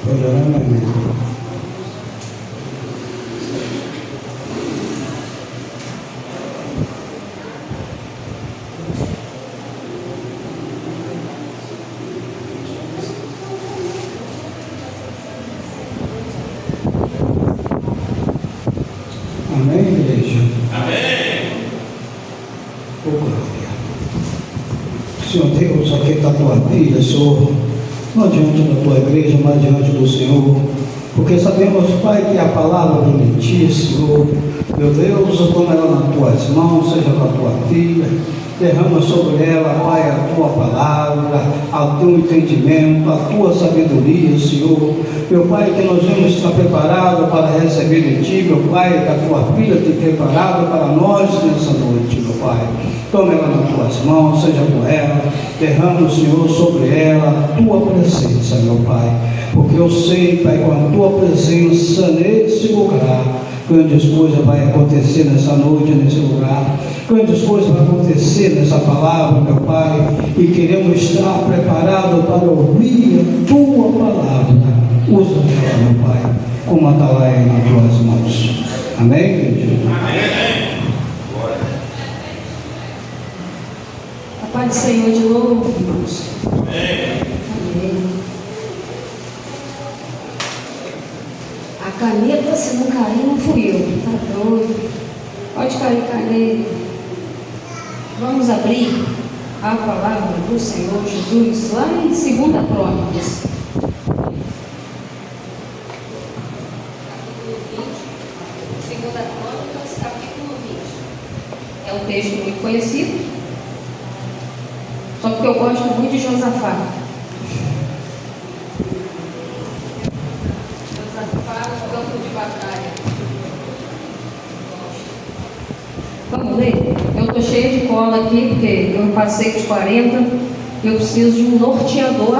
Pode orar, meu irmão. Amém, igreja? Amém. Oh, glória. Senhor Deus, aqui está a tua filha, Senhor, não diante da tua igreja, mas diante do Senhor, porque sabemos, Pai, que a palavra vem de ti, Senhor. Meu Deus, toma ela nas tuas mãos, seja com a tua filha, derrama sobre ela, Pai, a tua palavra, o teu entendimento, a tua sabedoria, Senhor. Meu Pai, que nós vamos estar preparados para receber de ti, meu Pai, que a tua filha te preparado para nós nessa noite, meu Pai. Toma ela nas tuas mãos, seja com ela, derrama, Senhor, sobre ela a tua presença, meu Pai, porque eu sei, Pai, com a tua presença nesse lugar, grandes coisas vai acontecer nessa noite, nesse lugar, grandes coisas vão acontecer nessa palavra, meu Pai, e queremos estar preparados para ouvir a tua palavra. Usa ela, meu Pai, como atalaia nas tuas mãos. Amém, igreja? Amém. A paz do Senhor de novo, irmãos. Amém. Amém. A caneta, se não cair, não fui eu. Tá doido? Pode cair caneta. Vamos abrir a palavra do Senhor Jesus lá em 2 Crônicas. Capítulo 20. É um texto muito conhecido. Só porque eu gosto muito de Josafá. Josafá no campo de batalha. Vamos ler? Eu estou cheia de cola aqui, porque eu passei dos 40. Eu preciso de um norteador.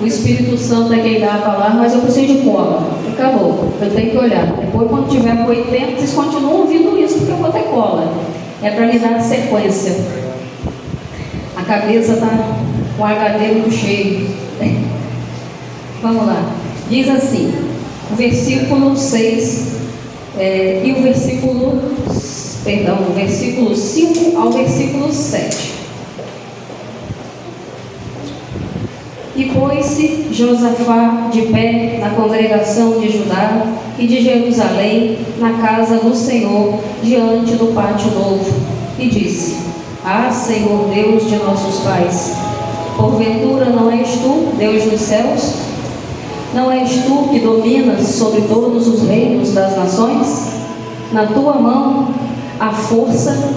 O Espírito Santo é quem dá a palavra, mas eu preciso de cola. Acabou. Eu tenho que olhar. Depois, quando tiver com 80, vocês continuam ouvindo isso, porque eu vou ter cola. É para me dar sequência. A cabeça está com o HD muito cheio. Vamos lá. Diz assim, o versículo 6 e o versículo 5 ao versículo 7. E pôs-se Josafá de pé na congregação de Judá e de Jerusalém, na casa do Senhor, diante do pátio novo, e disse: Ah, Senhor Deus de nossos pais, porventura não és tu, Deus dos céus? Não és tu que dominas sobre todos os reinos das nações? Na tua mão há força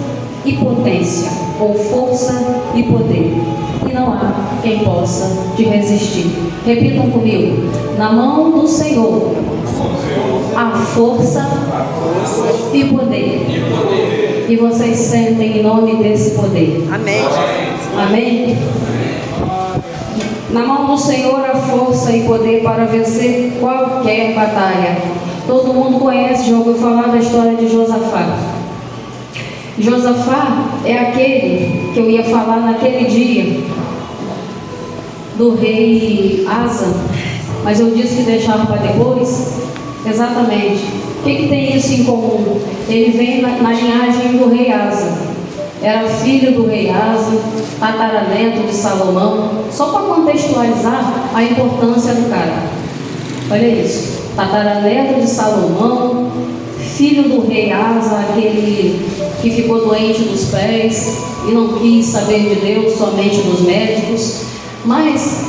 e potência, ou força e poder, e não há quem possa te resistir. Repitam comigo: na mão do Senhor há força e poder. E vocês sentem em nome desse poder. Amém. Amém? Na mão do Senhor há força e poder para vencer qualquer batalha. Todo mundo conhece, já ouviu falar da história de Josafá. Josafá é aquele que eu ia falar naquele dia do rei Asa, mas eu disse que deixava para depois. Exatamente. O que tem isso em comum? Ele vem na linhagem do rei Asa. Era filho do rei Asa, tataraneto de Salomão. Só para contextualizar a importância do cara. Olha isso. Tataraneto de Salomão, filho do rei Asa, aquele que ficou doente dos pés e não quis saber de Deus, somente dos médicos. Mas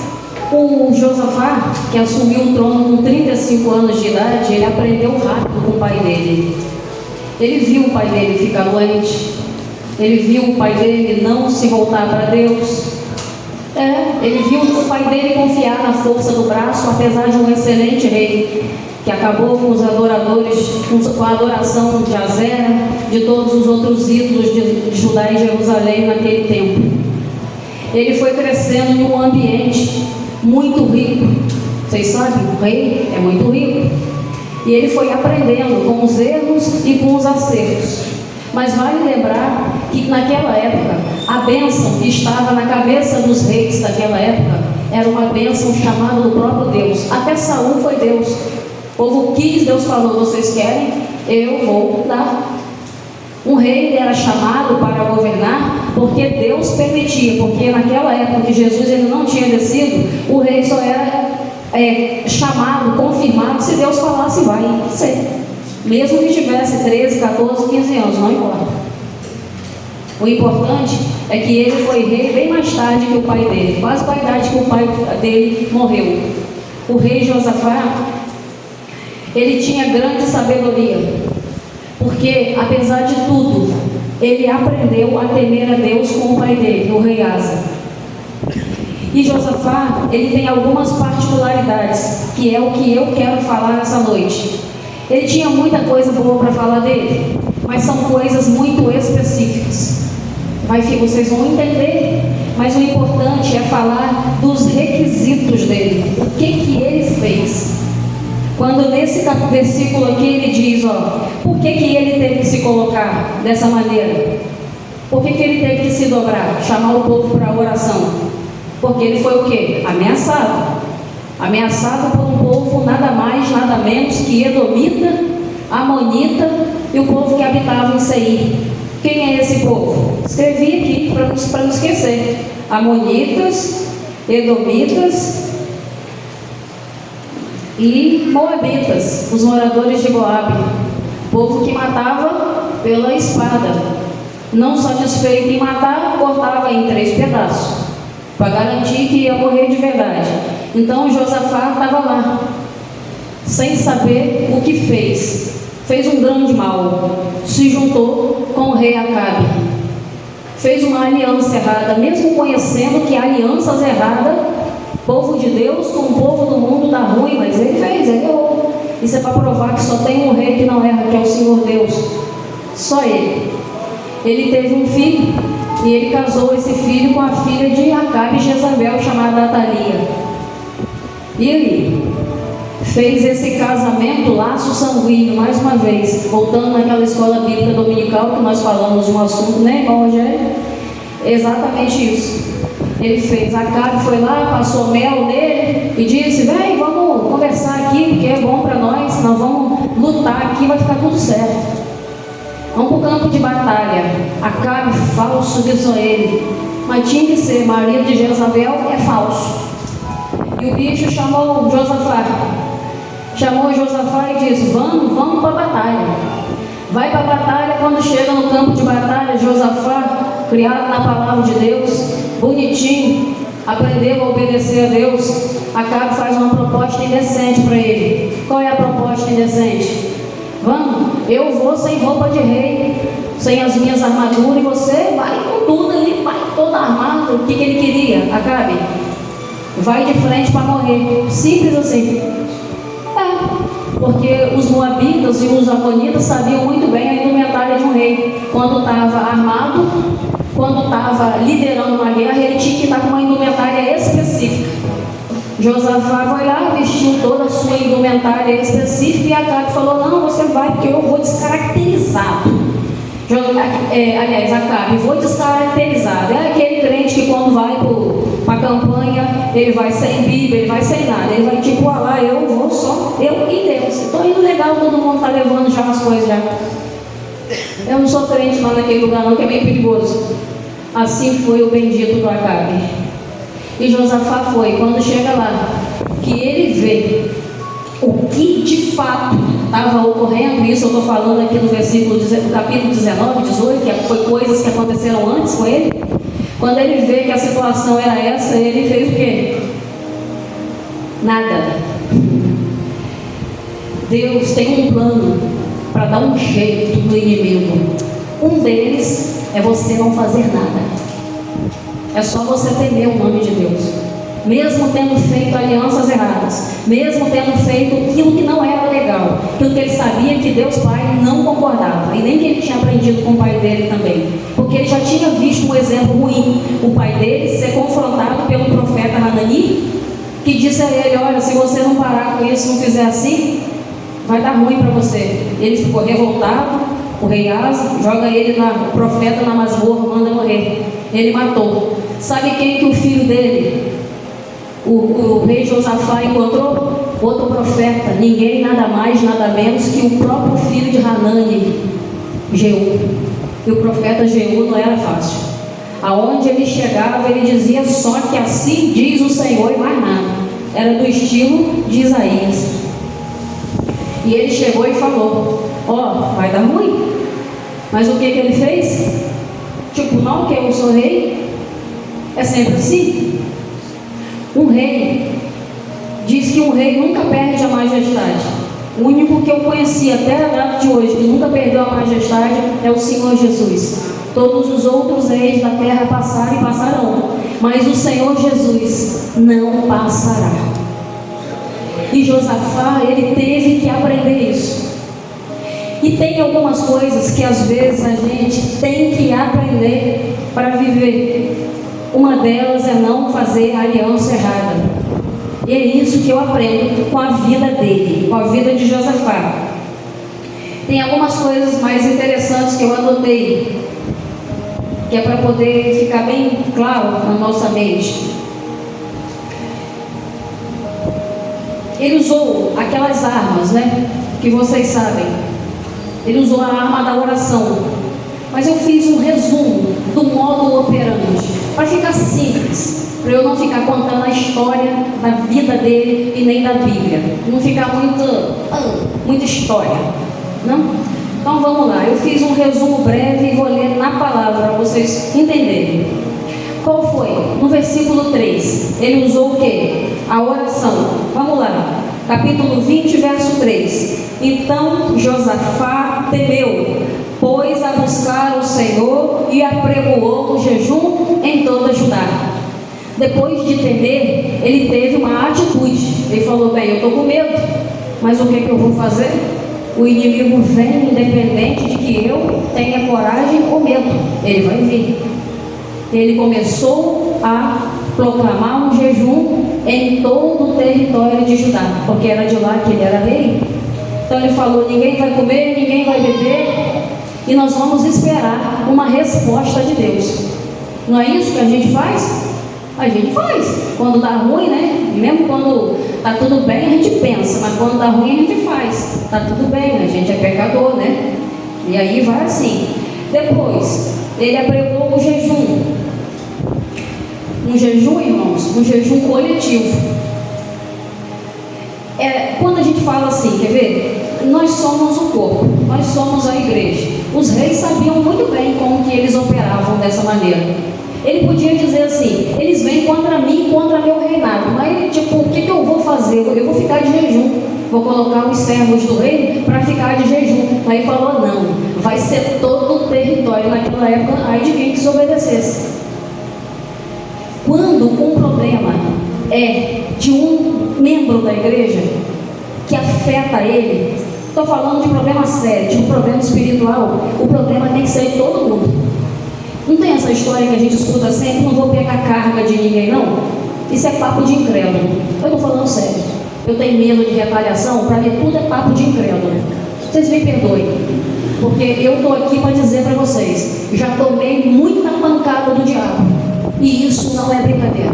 o Josafá, que assumiu o trono com 35 anos de idade, ele aprendeu rápido com o pai dele. Ele viu o pai dele ficar doente, ele viu o pai dele não se voltar para Deus. Ele viu o pai dele confiar na força do braço, apesar de um excelente rei, que acabou com os adoradores, com a adoração de Azera, de todos os outros ídolos de Judá e Jerusalém naquele tempo. Ele foi crescendo em um ambiente muito rico. Vocês sabem, o rei é muito rico. E ele foi aprendendo com os erros e com os acertos. Mas vale lembrar que naquela época, a bênção que estava na cabeça dos reis daquela época era uma bênção chamada do próprio Deus. Até Saul foi Deus. O povo quis, Deus falou: vocês querem? Eu vou dar. Um rei era chamado para governar porque Deus permitia, porque naquela época que Jesus ainda não tinha descido, o rei só era chamado, confirmado, se Deus falasse vai ser. Mesmo que tivesse 13, 14, 15 anos, não importa. O importante é que ele foi rei bem mais tarde que o pai dele, quase com a idade que o pai dele morreu. O rei Josafá, ele tinha grande sabedoria, porque apesar de tudo, ele aprendeu a temer a Deus com o pai dele, o rei Asa. E Josafá, ele tem algumas particularidades, que é o que eu quero falar essa noite. Ele tinha muita coisa boa para falar dele, mas são coisas muito específicas. Vocês vão entender, mas o importante é falar dos requisitos dele, o que ele fez. Quando nesse versículo aqui ele diz, por que ele teve que se colocar dessa maneira? Por que ele teve que se dobrar, chamar o povo para a oração? Porque ele foi o quê? Ameaçado. Ameaçado por um povo nada mais, nada menos que Edomita, Amonita e o povo que habitava em Seir. Quem é esse povo? Escrevi aqui para não esquecer. Amonitas, Edomitas e Moabitas, os moradores de Moabe, povo que matava pela espada. Não satisfeito em matar, cortava em 3 pedaços, para garantir que ia morrer de verdade. Então Josafá estava lá, sem saber o que fez. Fez um grande mal, se juntou com o rei Acabe, fez uma aliança errada, mesmo conhecendo que alianças erradas, povo de Deus com o povo do mundo dá ruim, mas ele fez, ele errou. Isso é para provar que só tem um rei que não erra, que é o Senhor Deus, só ele. Ele teve um filho e ele casou esse filho com a filha de Acabe e Jezabel, chamada Atalia. E aí? Fez esse casamento, laço sanguíneo, mais uma vez, voltando naquela escola bíblica dominical que nós falamos de um assunto, né, irmão Rogério? Exatamente isso. Ele fez. Acabe foi lá, passou mel nele e disse: vem, vamos conversar aqui, porque é bom para nós, nós vamos lutar aqui, vai ficar tudo certo. Vamos para o campo de batalha. Acabe, falso, disse a ele, mas tinha que ser, marido de Jezabel é falso. E o bicho chamou Josafá e disse: vamos para a batalha. Vai para a batalha. Quando chega no campo de batalha, Josafá, criado na palavra de Deus, bonitinho, aprendeu a obedecer a Deus. Acabe faz uma proposta indecente para ele. Qual é a proposta indecente? Vamos, eu vou sem roupa de rei, sem as minhas armaduras, e você vai com tudo ali, vai todo armado. O que ele queria? Acabe, vai de frente para morrer. Simples assim. Porque os moabitas e os amonitas sabiam muito bem a indumentária de um rei. Quando estava armado, quando estava liderando uma guerra, ele tinha que estar com uma indumentária específica. Josafá foi lá, vestiu toda a sua indumentária específica, e Acabe falou: não, você vai, porque eu vou descaracterizado. Acabe, vou descaracterizado. É aquele crente que quando vai para a campanha, ele vai sem Bíblia, ele vai sem nada, ele vai tipo, lá, eu vou só, eu e Deus. Estou indo legal, todo mundo está levando já as coisas já. Eu não sou crente lá naquele lugar não, que é bem perigoso. Assim foi o bendito do Acabe. E Josafá foi. Quando chega lá, que ele vê o que de fato estava ocorrendo, isso eu estou falando aqui no versículo, do capítulo 19, 18, que foi coisas que aconteceram antes com ele. Quando ele vê que a situação era essa, ele fez o quê? Nada. Deus tem um plano para dar um jeito no inimigo. Um deles é você não fazer nada. É só você temer o nome de Deus, mesmo tendo feito alianças erradas, mesmo tendo feito aquilo que não era legal, aquilo que ele sabia que Deus Pai não concordava, e nem que ele tinha aprendido com o pai dele também, porque ele já tinha visto um exemplo ruim, o pai dele ser confrontado pelo profeta Hanani, que disse a ele: olha, se você não parar com isso, não fizer assim, vai dar ruim para você. Ele ficou revoltado, o rei Asa joga ele, o profeta, na masmorra, manda morrer. Ele matou. Sabe quem que o filho dele, rei Josafá encontrou outro profeta, ninguém, nada mais, nada menos que o próprio filho de Hanani, Jeú. E o profeta Jeú não era fácil. Aonde ele chegava, ele dizia só que assim diz o Senhor e mais nada. Era do estilo de Isaías. E ele chegou e falou: ó, vai dar ruim. Mas o que ele fez? Tipo, não, que eu sou rei. É sempre assim. Um rei, diz que um rei nunca perde a majestade. O único que eu conheci até a data de hoje que nunca perdeu a majestade é o Senhor Jesus. Todos os outros reis da terra passaram e passarão, mas o Senhor Jesus não passará. E Josafá, ele teve que aprender isso. E tem algumas coisas que às vezes a gente tem que aprender para viver. Uma delas é não fazer aliança errada. E é isso que eu aprendo com a vida dele, com a vida de Josafá. Tem algumas coisas mais interessantes que eu anotei, que é para poder ficar bem claro na nossa mente. Ele usou aquelas armas, né? Que vocês sabem. Ele usou a arma da oração. Mas eu fiz um resumo do modo operante, para ficar simples, para eu não ficar contando a história da vida dele e nem da Bíblia. Não ficar muita história, não? Então vamos lá, eu fiz um resumo breve e vou ler na palavra para vocês entenderem. Qual foi? No versículo 3, ele usou o quê? A oração. Vamos lá, capítulo 20, verso 3. Então Josafá temeu, pôs a buscar o Senhor e apregoou o jejum em toda Judá. Depois de temer, ele teve uma atitude. Ele falou: bem, eu estou com medo, mas o que eu vou fazer? O inimigo vem independente de que eu tenha coragem ou medo, ele vai vir. Ele começou a proclamar um jejum em todo o território de Judá, porque era de lá que ele era rei. Então ele falou: ninguém vai comer, ninguém vai beber, e nós vamos esperar uma resposta de Deus. Não é isso que a gente faz? A gente faz. Quando dá ruim, né? Mesmo quando está tudo bem, a gente pensa, mas quando dá ruim, a gente faz. Está tudo bem, a gente é pecador, né? E aí vai assim. Depois, ele apregou o jejum. Um jejum, irmãos, um jejum coletivo. Quando a gente fala assim, quer ver? Nós somos o corpo, nós somos a igreja. Os reis sabiam muito bem como que eles operavam dessa maneira. Ele podia dizer assim: eles vêm contra mim, contra meu reinado. Mas tipo, o que eu vou fazer? Eu vou ficar de jejum. Vou colocar os servos do rei para ficar de jejum. Aí ele falou: não, vai ser todo o território. Naquela época, aí de quem desobedecesse. Quando um problema é de um membro da igreja que afeta ele, estou falando de problema sério, de um problema espiritual, o problema tem que ser de todo mundo. Não tem essa história que a gente escuta sempre: não vou pegar carga de ninguém, não. Isso é papo de incrédulo. Eu estou falando sério. Eu tenho medo de retaliação, para mim tudo é papo de incrédulo. Vocês me perdoem, porque eu estou aqui para dizer para vocês: já tomei muita pancada do diabo, e isso não é brincadeira.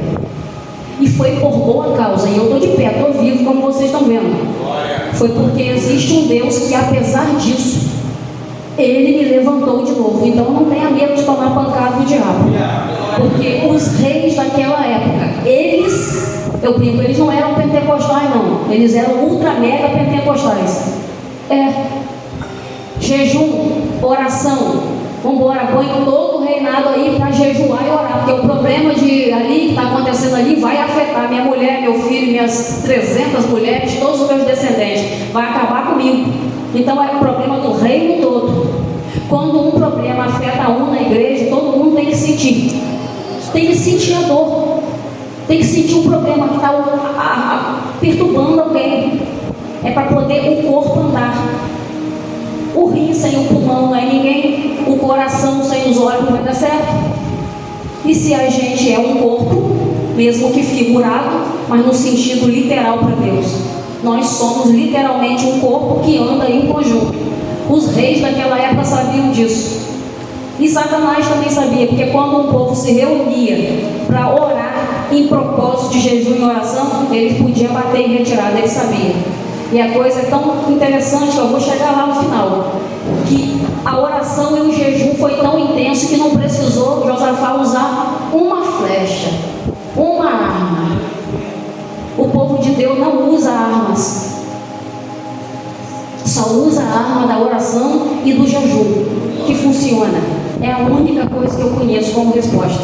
E foi por boa causa, e eu estou de pé, estou vivo, como vocês estão vendo. Foi porque existe um Deus que, apesar disso, Ele me levantou de novo. Então não tenha medo de tomar pancada do diabo, porque os reis daquela época, eu brinco, eles não eram pentecostais, não. Eles eram ultra mega pentecostais. Jejum, oração. Vamos embora, põe todo o reinado aí para jejuar e orar, porque o problema de ali que está acontecendo ali vai afetar minha mulher, meu filho, minhas 300 mulheres, todos os meus descendentes. Vai acabar comigo. Então é o problema do reino todo. Quando um problema afeta um na igreja, todo mundo tem que sentir. Tem que sentir a dor. Tem que sentir um problema que está perturbando alguém. É para poder o corpo andar. O rim sem o pulmão não é ninguém. O coração sem os olhos não vai dar certo. E se a gente é um corpo, mesmo que figurado, mas no sentido literal para Deus, nós somos literalmente um corpo que anda em conjunto. Os reis daquela época sabiam disso. E Satanás também sabia, porque quando um povo se reunia para orar em propósito de jejum e oração, ele podia bater em retirada, ele sabia. E a coisa é tão interessante que eu vou chegar lá no final, que a oração e o jejum foi tão intenso que não precisou Josafá usar uma flecha, uma arma. O povo de Deus não usa armas, só usa a arma da oração e do jejum, que funciona. É a única coisa que eu conheço como resposta.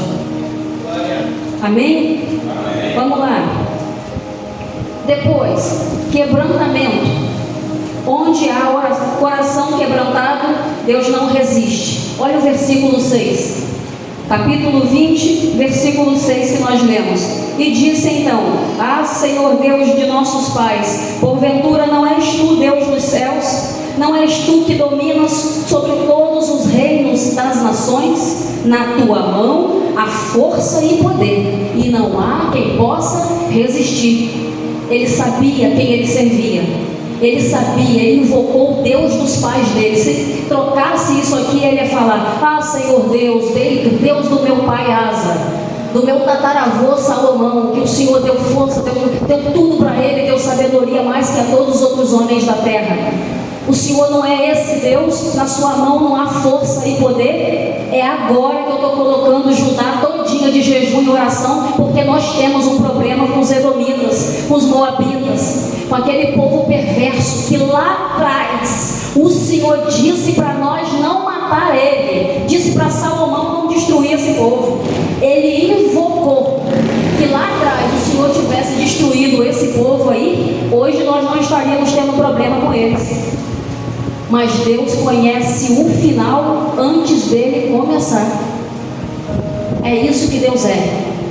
Amém? Vamos lá. Depois, quebrantamento. Onde há coração quebrantado, Deus não resiste. Olha o versículo 6. Capítulo 20, versículo 6 que nós lemos. E disse então: Ah, Senhor Deus de nossos pais, porventura não és tu Deus dos céus? Não és tu que dominas sobre todos os reinos das nações? Na tua mão há força e poder, e não há quem possa resistir. Ele sabia quem ele servia. Ele sabia, ele invocou o Deus dos pais dele. Se trocasse isso aqui, ele ia falar: Ah, Senhor Deus, Deus do meu pai Asa, do meu tataravô Salomão, que o Senhor deu força, deu tudo para ele, deu sabedoria mais que a todos os outros homens da terra. O Senhor não é esse Deus? Na sua mão não há força e poder? É agora que eu estou colocando Judá todinha de jejum e oração, porque nós temos um problema com os edomitas, com os moabitas, com aquele povo perverso que lá atrás o Senhor disse para nós não matar ele, disse para Salomão não destruir esse povo. Ele invocou que lá atrás o Senhor tivesse destruído esse povo aí, hoje nós não estaríamos tendo problema com eles. Mas Deus conhece o final antes dele começar. É isso que Deus é: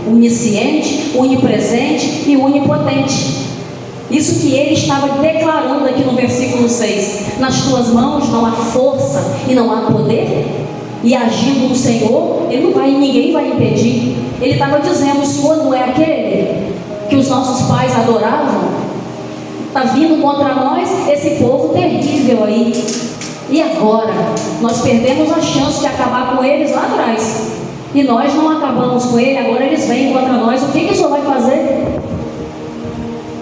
onisciente, onipresente e onipotente. Isso que ele estava declarando aqui no versículo 6. Nas tuas mãos não há força e não há poder. E agindo o Senhor, ninguém vai impedir. Ele estava dizendo: o Senhor não é aquele que os nossos pais adoravam? Está vindo contra nós esse povo terrível aí. E agora? Nós perdemos a chance de acabar com eles lá atrás. E nós não acabamos com ele, agora eles vêm contra nós. O que o Senhor vai fazer?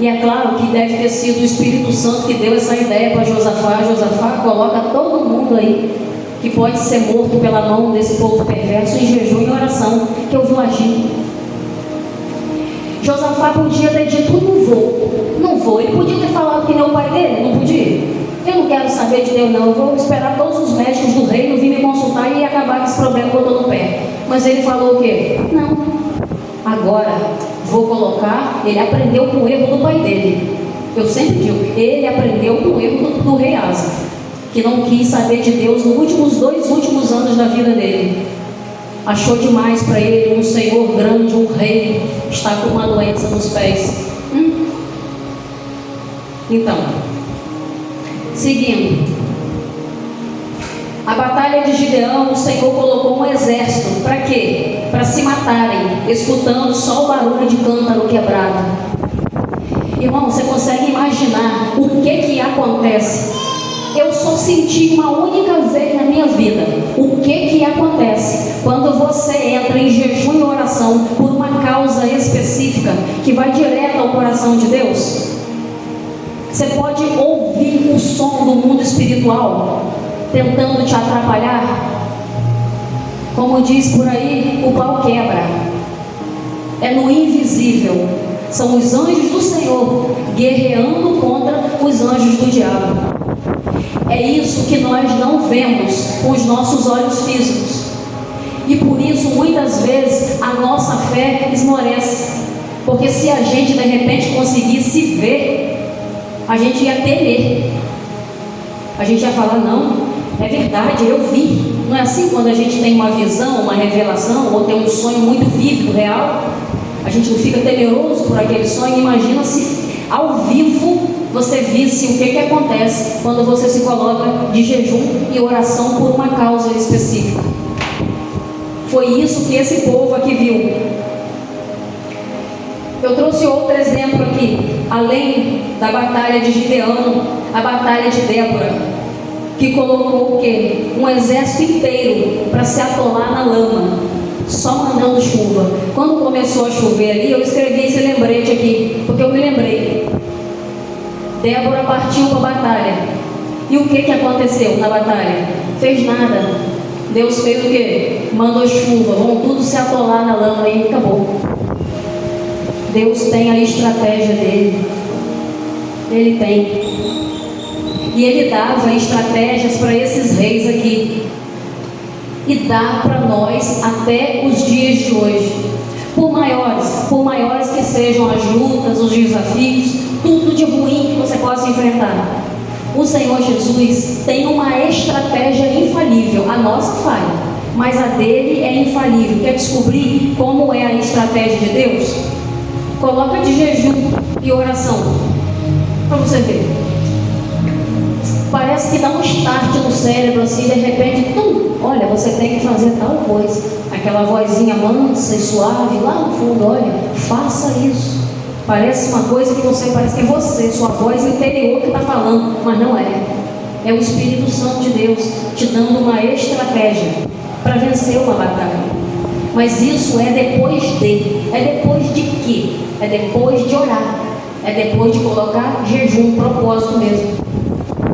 E é claro que deve ter sido o Espírito Santo que deu essa ideia para Josafá. Josafá, coloca todo mundo aí que pode ser morto pela mão desse povo perverso em jejum e oração, que eu vou agir. Josafá podia ter dito: não vou. Ele podia ter falado que nem o pai dele, não podia? Eu não quero saber de Deus não, eu vou esperar todos os médicos do reino vir me consultar e acabar com esse problema que eu estou no pé. Mas ele falou o quê? Não, agora vou colocar. Ele aprendeu com o erro do pai dele. Eu sempre digo, ele aprendeu com o erro do rei Asa, que não quis saber de Deus nos dois últimos anos da vida dele. Achou demais para ele um senhor grande, um rei, estar com uma doença nos pés. Então, seguindo, a batalha de Gideão, o Senhor colocou um exército. Para quê? Para se matarem, escutando só o barulho de cântaro quebrado. Irmão, você consegue imaginar o que acontece? Eu só senti uma única vez na minha vida o que acontece quando você entra em jejum e oração por uma causa específica que vai direto ao coração de Deus. Você pode ouvir o som do mundo espiritual tentando te atrapalhar. Como diz por aí, o pau quebra. É no invisível. São os anjos do Senhor guerreando contra os anjos do diabo. É isso que nós não vemos com os nossos olhos físicos. E por isso, muitas vezes, a nossa fé esmorece. Porque se a gente, de repente, conseguisse ver, a gente ia temer. A gente ia falar: não, é verdade, eu vi. Não é assim quando a gente tem uma visão, uma revelação, ou tem um sonho muito vívido, real? A gente não fica temeroso por aquele sonho. Imagina se ao vivo você visse o que acontece quando você se coloca de jejum e oração por uma causa específica. Foi isso que esse povo aqui viu. Eu trouxe outro exemplo aqui, além da batalha de Gideão, a batalha de Débora, que colocou o quê? Um exército inteiro para se atolar na lama. só mandando chuva. Quando começou a chover ali, eu escrevi esse lembrete aqui, porque eu me lembrei. Débora partiu para a batalha. E o que aconteceu na batalha? Fez nada. Deus fez o quê? Mandou chuva, vão tudo se atolar na lama e acabou. Deus tem a estratégia dele. Ele tem. E ele dava estratégias para esses reis aqui. E dá para nós até os dias de hoje. Por maiores que sejam as lutas, os desafios, tudo de ruim que você possa enfrentar, o Senhor Jesus tem uma estratégia infalível. A nossa falha, mas a dele é infalível. Quer descobrir como é a estratégia de Deus? Coloca de jejum e oração para você ver. Parece que dá um start no cérebro assim, de repente, olha, você tem que fazer tal coisa. Aquela vozinha mansa e suave lá no fundo, olha, faça isso. Parece uma coisa que parece que é você, sua voz interior que está falando, mas não é. É o Espírito Santo de Deus te dando uma estratégia para vencer uma batalha. Mas isso é depois de. É depois de quê? É depois de orar. É depois de colocar jejum, propósito mesmo.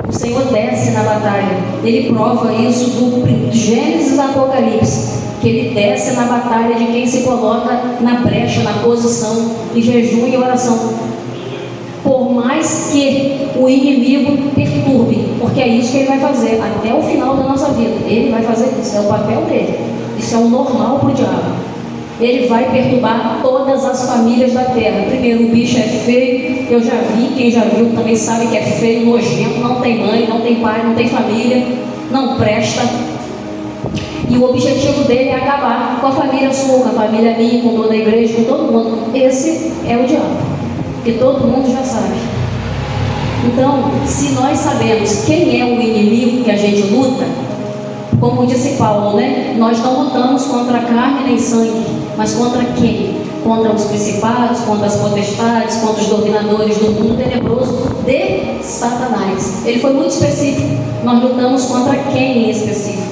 O Senhor desce na batalha. Ele prova isso do Gênesis ao Apocalipse, que ele desce na batalha de quem se coloca na brecha, na posição de jejum e oração. Por mais que o inimigo perturbe, porque é isso que ele vai fazer até o final da nossa vida. Ele vai fazer isso, é o papel dele. Isso é o normal para o diabo. Ele vai perturbar todas as famílias da terra. Primeiro, o bicho é feio. Eu já vi, quem já viu também sabe que é feio, nojento, não tem mãe, não tem pai, não tem família, não presta. E o objetivo dele é acabar com a família sua, com a família minha, com toda a igreja, com todo mundo. Esse é o diabo, que todo mundo já sabe. Então, se nós sabemos quem é o inimigo que a gente luta, como disse Paulo, né? Nós não lutamos contra a carne nem sangue, mas contra quem? Contra os principados, contra as potestades, contra os dominadores do mundo tenebroso de Satanás. Ele foi muito específico. Nós lutamos contra quem em específico?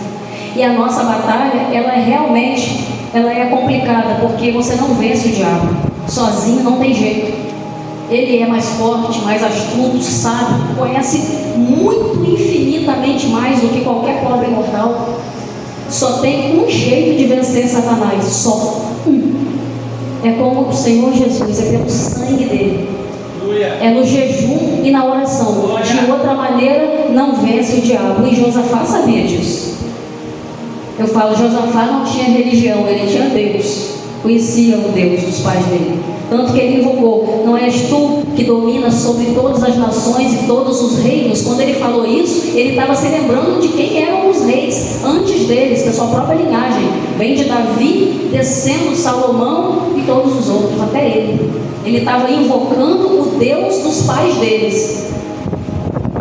E a nossa batalha, ela é complicada, porque você não vence o diabo. Sozinho não tem jeito. Ele é mais forte, mais astuto, sábio, conhece muito, infinitamente mais do que qualquer pobre mortal. Só tem um jeito de vencer Satanás, só um. É como o Senhor Jesus, é pelo sangue dele. É no jejum e na oração. De outra maneira, não vence o diabo. E Josafá sabia disso. Eu falo, Josafá não tinha religião, ele tinha Deus. Conhecia o Deus dos pais dele. Tanto que ele invocou, não és tu que dominas sobre todas as nações e todos os reinos? Quando ele falou isso, ele estava se lembrando de quem eram os reis antes deles, da sua própria linhagem. Vem de Davi, descendo Salomão e todos os outros, até ele. Ele estava invocando o Deus dos pais deles.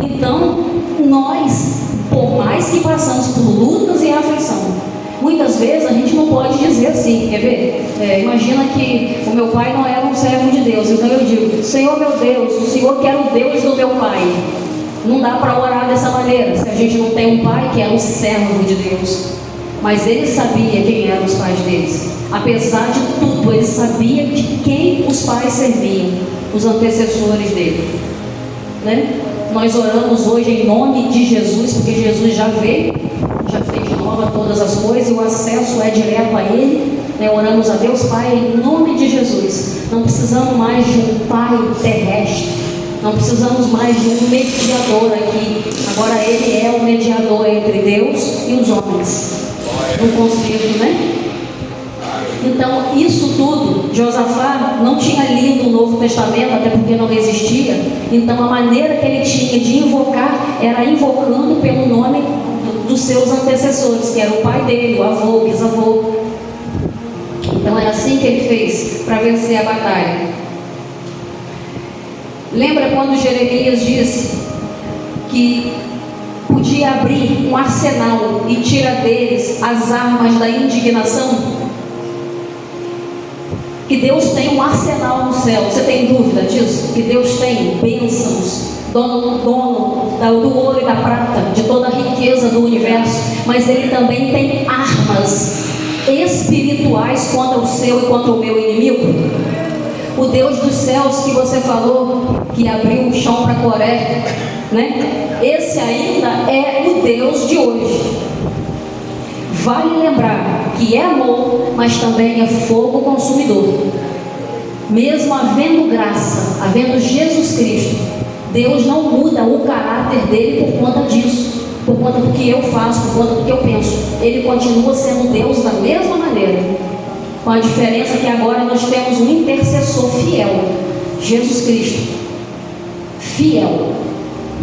Então, nós, por mais que passamos por lutas e aflição, muitas vezes a gente não pode dizer assim, quer ver? Imagina que o meu pai não era um servo de Deus, então eu digo, Senhor meu Deus, o Senhor que era o Deus do meu pai. Não dá para orar dessa maneira, se a gente não tem um pai que é um servo de Deus. Mas ele sabia quem eram os pais deles. Apesar de tudo, ele sabia de quem os pais serviam, os antecessores dele, né? Nós oramos hoje em nome de Jesus, porque Jesus já veio, já fez nova todas as coisas, e o acesso é direto a Ele, né? Oramos a Deus Pai em nome de Jesus. Não precisamos mais de um Pai terrestre, não precisamos mais de um mediador aqui. Agora Ele é o mediador entre Deus e os homens, no conselho, né? Então, isso tudo, Josafá não tinha lido o Novo Testamento, até porque não existia. Então, a maneira que ele tinha de invocar era invocando pelo nome dos seus antecessores, que era o pai dele, o avô, o bisavô. Então, é assim que ele fez para vencer a batalha. Lembra quando Jeremias disse que podia abrir um arsenal e tirar deles as armas da indignação? Que Deus tem um arsenal no céu. Você tem dúvida disso? Que Deus tem bênçãos, dono do ouro e da prata, de toda a riqueza do universo. Mas Ele também tem armas. espirituais contra o seu e contra o meu inimigo? O Deus dos céus que você falou, que abriu o chão para Coré, né? Esse ainda é o Deus de hoje. Vale lembrar que é amor, mas também é fogo consumidor. Mesmo havendo graça, havendo Jesus Cristo, Deus não muda o caráter dele por conta disso, por conta do que eu faço, por conta do que eu penso. Ele continua sendo Deus da mesma maneira, com a diferença que agora nós temos um intercessor fiel, Jesus Cristo, fiel,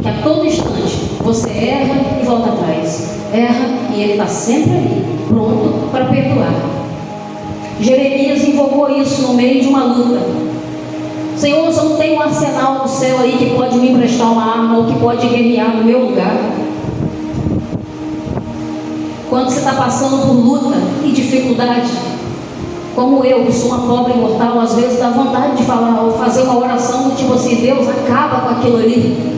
que a todo instante você erra e volta atrás, erra e ele está sempre ali, pronto para perdoar. Jeremias invocou isso no meio de uma luta. Senhor, eu não tenho um arsenal do céu aí que pode me emprestar uma arma ou que pode guerrear no meu lugar. Quando você está passando por luta e dificuldade, como eu, que sou uma pobre mortal, às vezes dá vontade de falar ou fazer uma oração do tipo assim: Deus, acaba com aquilo ali.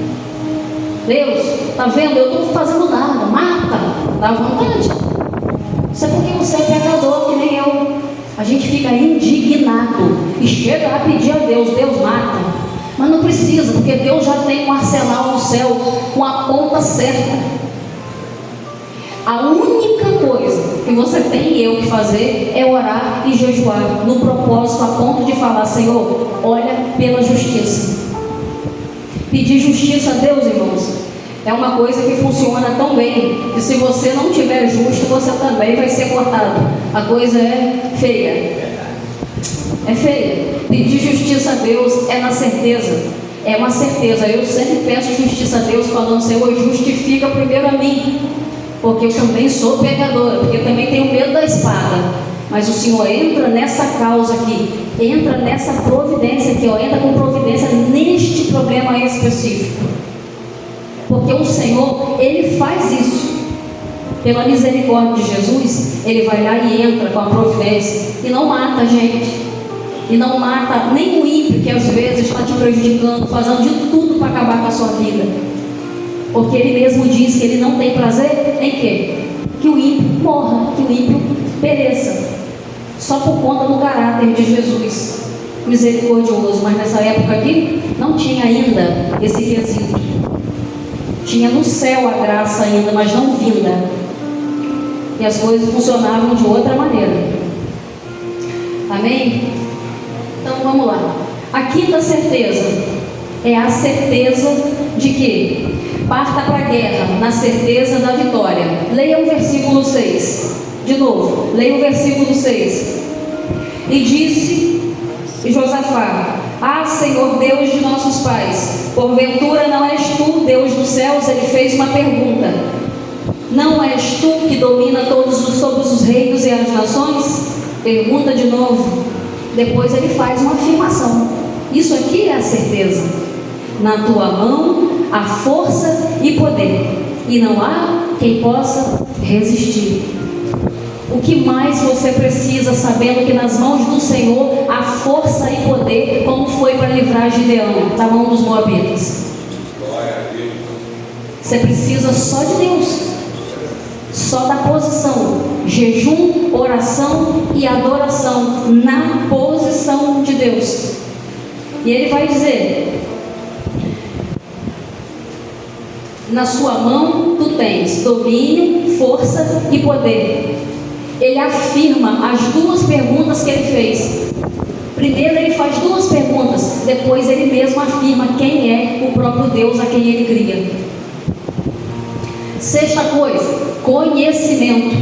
Deus, está vendo? Eu não estou fazendo nada, mata. Dá vontade. Isso é porque você é pecador, que nem eu. A gente fica indignado e chega a pedir a Deus: Deus, mata. Mas não precisa, porque Deus já tem um arsenal no céu com a ponta certa. A única coisa que você tem e eu que fazer é orar e jejuar, no propósito, a ponto de falar: Senhor, olha pela justiça. Pedir justiça a Deus, irmãos, é uma coisa que funciona tão bem, que se você não tiver justo, você também vai ser cortado. A coisa é feia. É feia. Pedir justiça a Deus é na certeza. É uma certeza. Eu sempre peço justiça a Deus, falando: Senhor, justifica primeiro a mim, porque eu também sou pecadora, porque eu também tenho medo da espada. Mas o Senhor entra nessa causa aqui, entra nessa providência aqui, ó, entra com providência neste problema específico. Porque o Senhor, Ele faz isso. Pela misericórdia de Jesus, Ele vai lá e entra com a providência e não mata a gente. E não mata nem o ímpio, que às vezes está te prejudicando, fazendo de tudo para acabar com a sua vida. Porque Ele mesmo diz que Ele não tem prazer em quê? Que o ímpio morra, que o ímpio pereça. Só por conta do caráter de Jesus misericordioso. Mas nessa época aqui não tinha ainda esse quesito. Tinha no céu a graça ainda, mas não vinda. E as coisas funcionavam de outra maneira. Amém? Então vamos lá. A quinta certeza é a certeza de que parta para a guerra na certeza da vitória. Leia o versículo 6. De novo, leia o versículo 6. E disse Josafá: Ah, Senhor Deus de nossos pais, porventura não és tu, Deus dos céus? Ele fez uma pergunta: não és tu que domina sobre os reinos e as nações? Pergunta de novo. Depois ele faz uma afirmação. Isso aqui é a certeza. Na tua mão há força e poder, e não há quem possa resistir. O que mais você precisa, sabendo que nas mãos do Senhor há força e poder, como foi para livrar Gideão da mão dos moabitas? Você precisa só de Deus, só da posição, jejum, oração e adoração na posição de Deus. E ele vai dizer: na sua mão tu tens domínio, força e poder. Ele afirma as duas perguntas que ele fez. Primeiro ele faz duas perguntas, depois ele mesmo afirma quem é o próprio Deus a quem ele cria. Sexta coisa, conhecimento.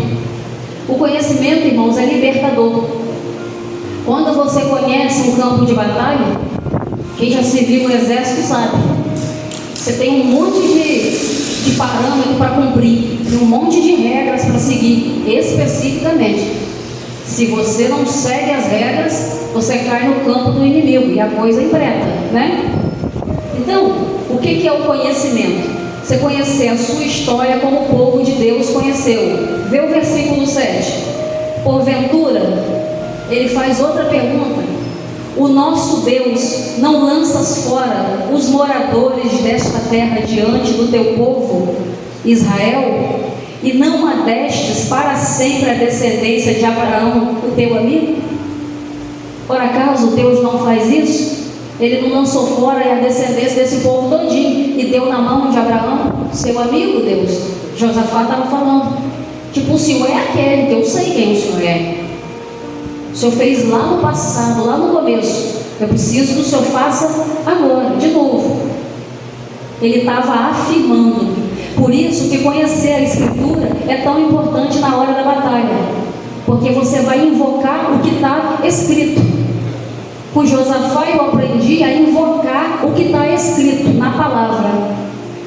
O conhecimento, irmãos, é libertador. Quando você conhece um campo de batalha, quem já se viu no exército sabe, você tem um monte de parâmetro para cumprir, e um monte de regras para seguir especificamente. Se você não segue as regras, você cai no campo do inimigo e a coisa empreta, né? Então, o que é o conhecimento? Você conhecer a sua história como o povo de Deus conheceu. Vê o versículo 7. Porventura, ele faz outra pergunta: o nosso Deus não lanças fora os moradores desta terra diante do teu povo Israel? e não adestes para sempre a descendência de Abraão, o teu amigo? Por acaso Deus não faz isso? Ele não lançou fora a descendência desse povo todinho e deu na mão de Abraão, seu amigo Deus. Josafá estava falando, tipo, o Senhor é aquele, que eu sei quem o Senhor é. O Senhor fez lá no passado, lá no começo, eu preciso que o Senhor faça agora, de novo. Ele estava afirmando. Por isso que conhecer a Escritura é tão importante na hora da batalha, porque você vai invocar o que está escrito. Com Josafá eu aprendi a invocar o que está escrito na palavra.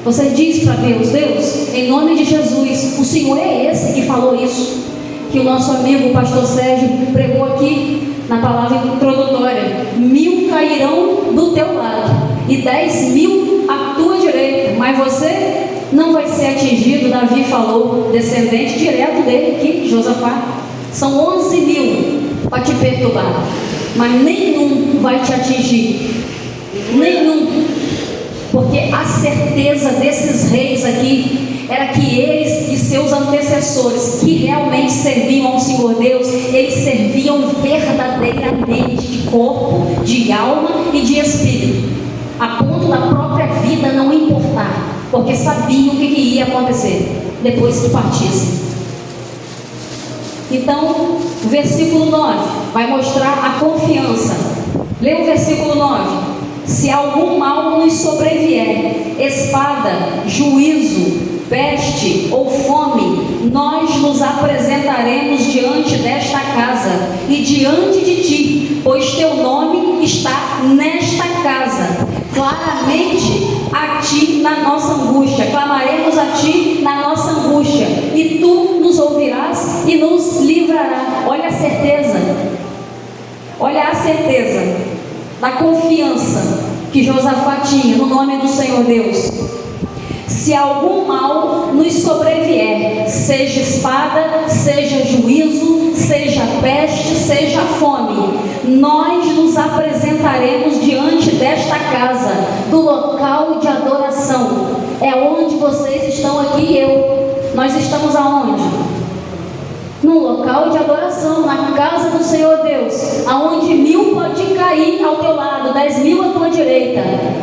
Você diz para Deus: Deus, em nome de Jesus, o Senhor é esse que falou isso, que o nosso amigo o pastor Sérgio pregou aqui na palavra introdutória: 1000 cairão do teu lado e 10.000 à tua direita, mas você não vai ser atingido. Davi falou, descendente direto dele aqui, Josafá. São 11.000 para te perturbar, mas nenhum vai te atingir, nenhum, porque a certeza desses reis aqui era que eles e seus antecessores, que realmente serviam ao Senhor Deus, eles serviam verdadeiramente de corpo, de alma e de espírito, a ponto da própria vida não importar, porque sabiam o que ia acontecer depois que partissem. Então, o versículo 9 vai mostrar a confiança. Lê o versículo 9: se algum mal nos sobrevier, espada, juízo, peste ou fome, nós nos apresentaremos diante desta casa e diante de ti, pois teu nome está nesta casa. Claramente a ti na nossa angústia, clamaremos a ti na nossa angústia, e tu nos ouvirás e nos livrarás. Olha a certeza, olha a certeza da confiança que Josafá tinha no nome do Senhor Deus. Se algum mal nos sobrevier, seja espada, seja juízo, seja peste, seja fome, nós nos apresentaremos diante desta casa, do local de adoração. É onde vocês estão aqui e eu. Nós estamos aonde? No local de adoração, na casa do Senhor Deus, aonde 1000 pode cair ao teu lado, 10.000 à tua direita,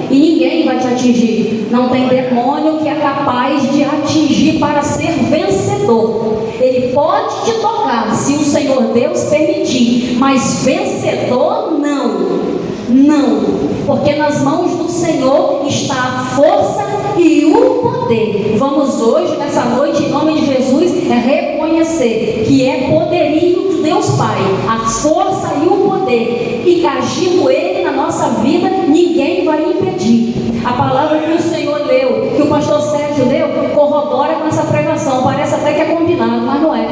e ninguém vai te atingir. Não tem demônio que é capaz de atingir para ser vencedor. Ele pode te tocar, se o Senhor Deus permitir, mas vencedor não. Não, porque nas mãos do Senhor está a força e o poder. Vamos hoje, nessa noite, em nome de Jesus, reconhecer que é poderio de Deus Pai, a força e o poder, e agindo Ele na nossa vida, ninguém vai impedir. A palavra que o Senhor leu, que o pastor Sérgio leu, corrobora com essa pregação. Parece até que é combinado, mas não é.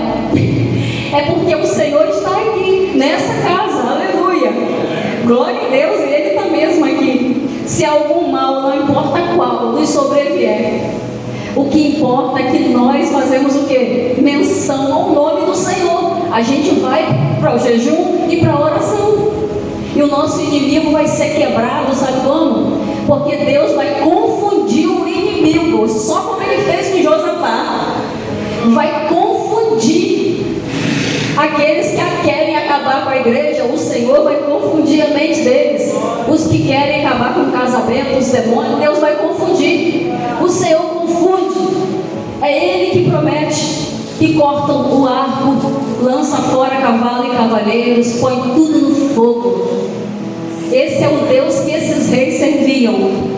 É porque o Senhor está aqui, nessa casa, aleluia. Glória a Deus, e Ele está mesmo aqui. Se algum mal, não importa qual, nos sobrevier, o que importa é que nós fazemos o quê? Menção ao nome do Senhor. A gente vai para o jejum e para a oração, e o nosso inimigo vai ser quebrado, sabe como? Porque Deus vai confundir o inimigo, só como Ele fez com Josafá. Vai confundir aqueles que querem acabar com a igreja. O Senhor vai confundir a mente deles. Os que querem acabar com o casamento, os demônios, Deus vai confundir. O Senhor confunde. É Ele que promete, que corta o arco, lança fora cavalo e cavaleiros, põe tudo no fogo. Esse é o Deus que esses reis serviam.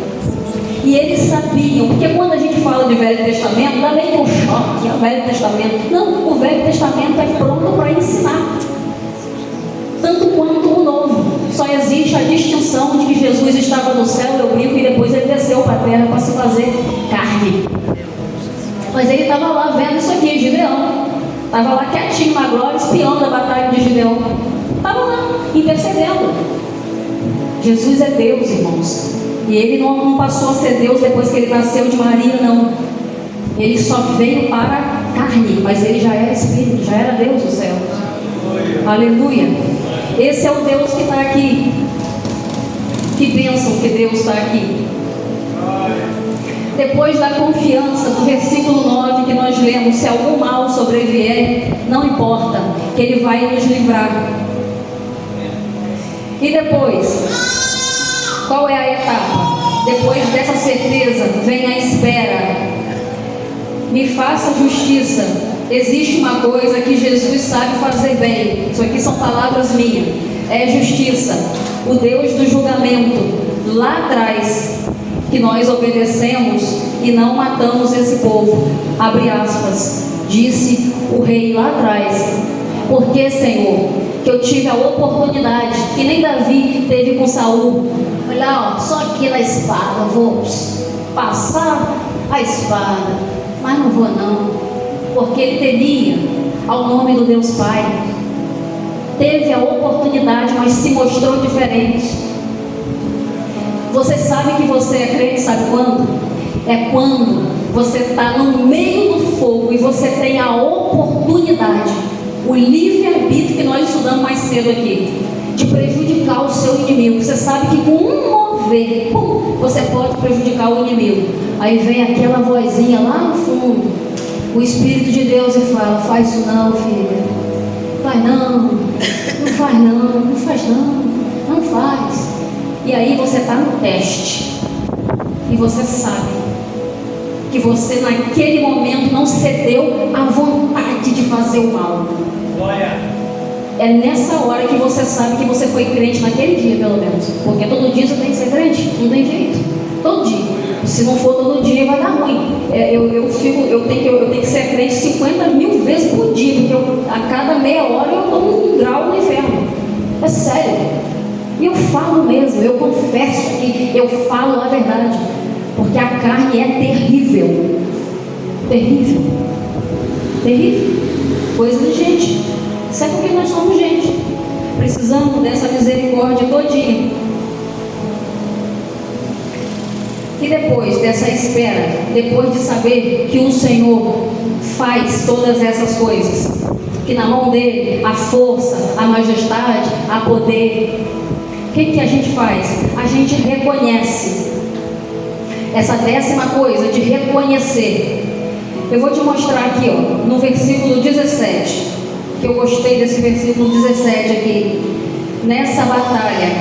E eles sabiam, porque quando a gente fala de Velho Testamento, dá meio um choque ao Velho Testamento. Não, o Velho Testamento é pronto para ensinar, tanto quanto o Novo. Só existe a distinção de que Jesus estava no céu, eu brinco, e depois Ele desceu para a terra para se fazer carne. Mas Ele estava lá vendo isso aqui, Gideão. Estava lá quietinho na glória, espiando a batalha de Gideão. Estava lá, intercedendo. Jesus é Deus, irmãos. E Ele não passou a ser Deus depois que Ele nasceu de Maria, não. Ele só veio para a carne, mas Ele já era Espírito, já era Deus do céu. Aleluia. Esse é o Deus que está aqui. Que bênção que Deus está aqui. depois da confiança do versículo 9 que nós lemos, se algum mal sobrevier, não importa, que Ele vai nos livrar. E depois, qual é a etapa? Depois dessa certeza, vem a espera. Me faça justiça. Existe uma coisa que Jesus sabe fazer bem. Isso aqui são palavras minhas. É justiça. O Deus do julgamento. Lá atrás, que nós obedecemos e não matamos esse povo. Abre aspas. Disse o rei lá atrás. Porque, Senhor, que eu tive a oportunidade, que nem Davi teve com Saul. Olha, ó, só aqui na espada, vou passar a espada, mas não vou não, porque ele temia ao nome do Deus Pai. Teve a oportunidade, mas se mostrou diferente. Você sabe que você é crente, sabe quando? É quando você está no meio do fogo e você tem a oportunidade, o livre-arbítrio que nós estudamos mais cedo aqui, de prejudicar o seu inimigo. Você sabe que com um mover, você pode prejudicar o inimigo. Aí vem aquela vozinha lá no fundo, o Espírito de Deus, e fala: faz isso não, filha, vai não, não faz não, não faz não, não faz. E aí você está no teste, e você sabe que você naquele momento não cedeu à vontade de fazer o mal. Glória. É nessa hora que você sabe que você foi crente naquele dia, pelo menos. Porque todo dia você tem que ser crente, não tem jeito. Todo dia. Se não for todo dia, vai dar ruim. Eu tenho que ser crente 50 mil vezes por dia, porque a cada meia hora eu estou num grau no inferno. É sério. E eu falo mesmo, eu confesso que eu falo a verdade. Porque a carne é terrível. Terrível. Terrível. Coisa de gente. Isso é porque nós somos gente. Precisamos dessa misericórdia todinha. E depois dessa espera, depois de saber que o Senhor faz todas essas coisas, que na mão dele a força, a majestade, a poder, o que a gente faz? A gente reconhece. Essa 10ª coisa de reconhecer. Eu vou te mostrar aqui, ó, no versículo 17, que eu gostei desse versículo 17 aqui. Nessa batalha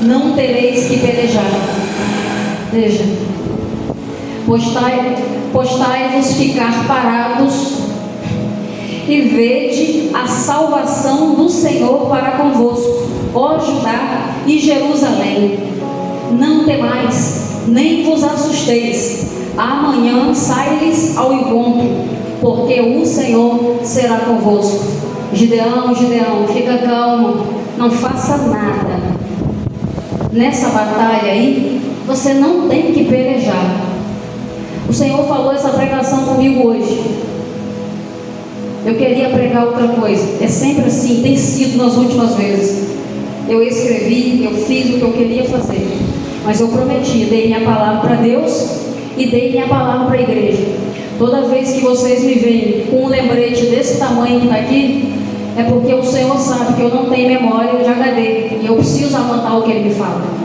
não tereis que pelejar. Veja, postai-vos ficar parados e vede a salvação do Senhor para convosco, ó Judá e Jerusalém. Não temais, nem vos assusteis. Amanhã sai-lhes ao encontro, porque o Senhor será convosco. Gideão, Gideão, fica calmo, não faça nada. Nessa batalha aí, você não tem que pelejar. O Senhor falou essa pregação comigo hoje. Eu queria pregar outra coisa. É sempre assim, tem sido nas últimas vezes. Eu escrevi, eu fiz o que eu queria fazer. Mas eu prometi, dei minha palavra para Deus e dei minha palavra para a igreja. Toda vez que vocês me veem com um lembrete desse tamanho que está aqui, é porque o Senhor sabe que eu não tenho memória de HD e eu preciso anotar o que Ele me fala.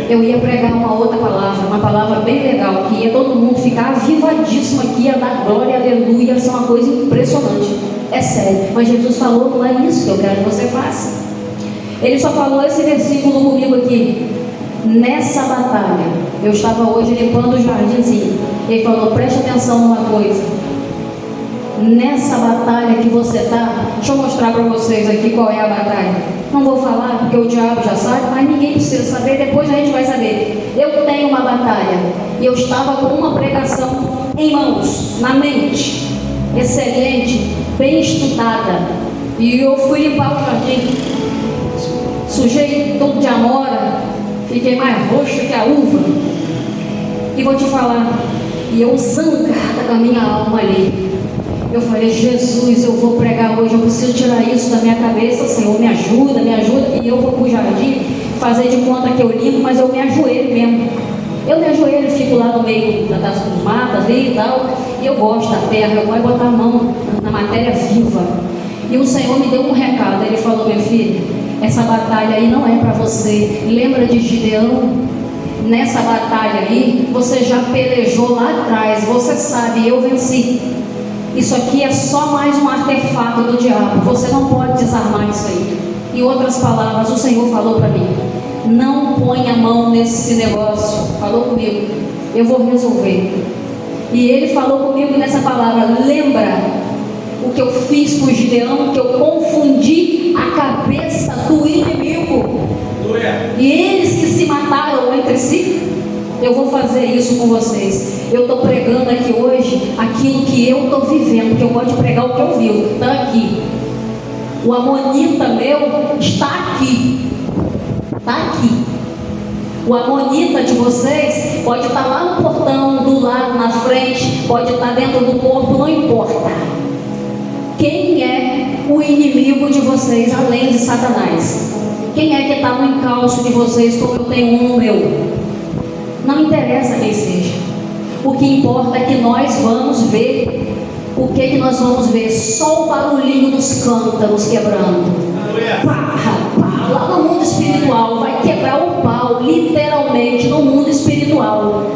Eu ia pregar uma outra palavra, uma palavra bem legal, que ia todo mundo ficar avivadíssimo aqui, ia dar glória, aleluia, isso é uma coisa impressionante. É sério, mas Jesus falou: não é isso que eu quero que você faça. Ele só falou esse versículo comigo aqui. Nessa batalha, eu estava hoje limpando o jardinzinho. Ele falou: preste atenção numa coisa. Nessa batalha que você está, deixa eu mostrar para vocês aqui qual é a batalha. Não vou falar porque o diabo já sabe, mas ninguém precisa saber, depois a gente vai saber. Eu tenho uma batalha e eu estava com uma pregação em mãos, na mente, excelente, bem estudada. E eu fui limpar o jardim, sujei tudo de amora, fiquei mais roxo que a uva. E vou te falar, e eu zangada com a minha alma ali. Eu falei: Jesus, eu vou pregar hoje, eu preciso tirar isso da minha cabeça, Senhor, me ajuda, me ajuda. E eu vou para o jardim, fazer de conta que eu limpo, mas eu me ajoelho mesmo. Eu me ajoelho, fico lá no meio das matas ali e tal, e eu gosto da terra, eu gosto de botar a mão na matéria viva. E o Senhor me deu um recado, Ele falou: meu filho, essa batalha aí não é para você. Lembra de Gideão? nessa batalha aí, você já pelejou lá atrás, você sabe, eu venci. Isso aqui é só mais um artefato do diabo, você não pode desarmar isso aí. Em outras palavras, o Senhor falou para mim: não põe a mão nesse negócio. Falou comigo, eu vou resolver. E ele falou comigo nessa palavra: lembra o que eu fiz com o Gideão, que eu confundi a cabeça do inimigo, e eles que se mataram entre si. Eu vou fazer isso com vocês. Eu estou pregando aqui hoje aquilo que eu estou vivendo, que eu gosto de pregar o que eu vivo. Está aqui. O amonita meu está aqui. Está aqui. O amonita de vocês pode estar lá no portão, do lado, na frente, pode estar dentro do corpo, não importa. Quem é o inimigo de vocês, além de Satanás? Quem é que está no encalço de vocês, como eu tenho um no meu? Não interessa quem seja. O que importa é que nós vamos ver. O que nós vamos ver? Só o barulhinho dos cântaros quebrando. Pá, pá, lá no mundo espiritual vai quebrar o pau, literalmente, no mundo espiritual.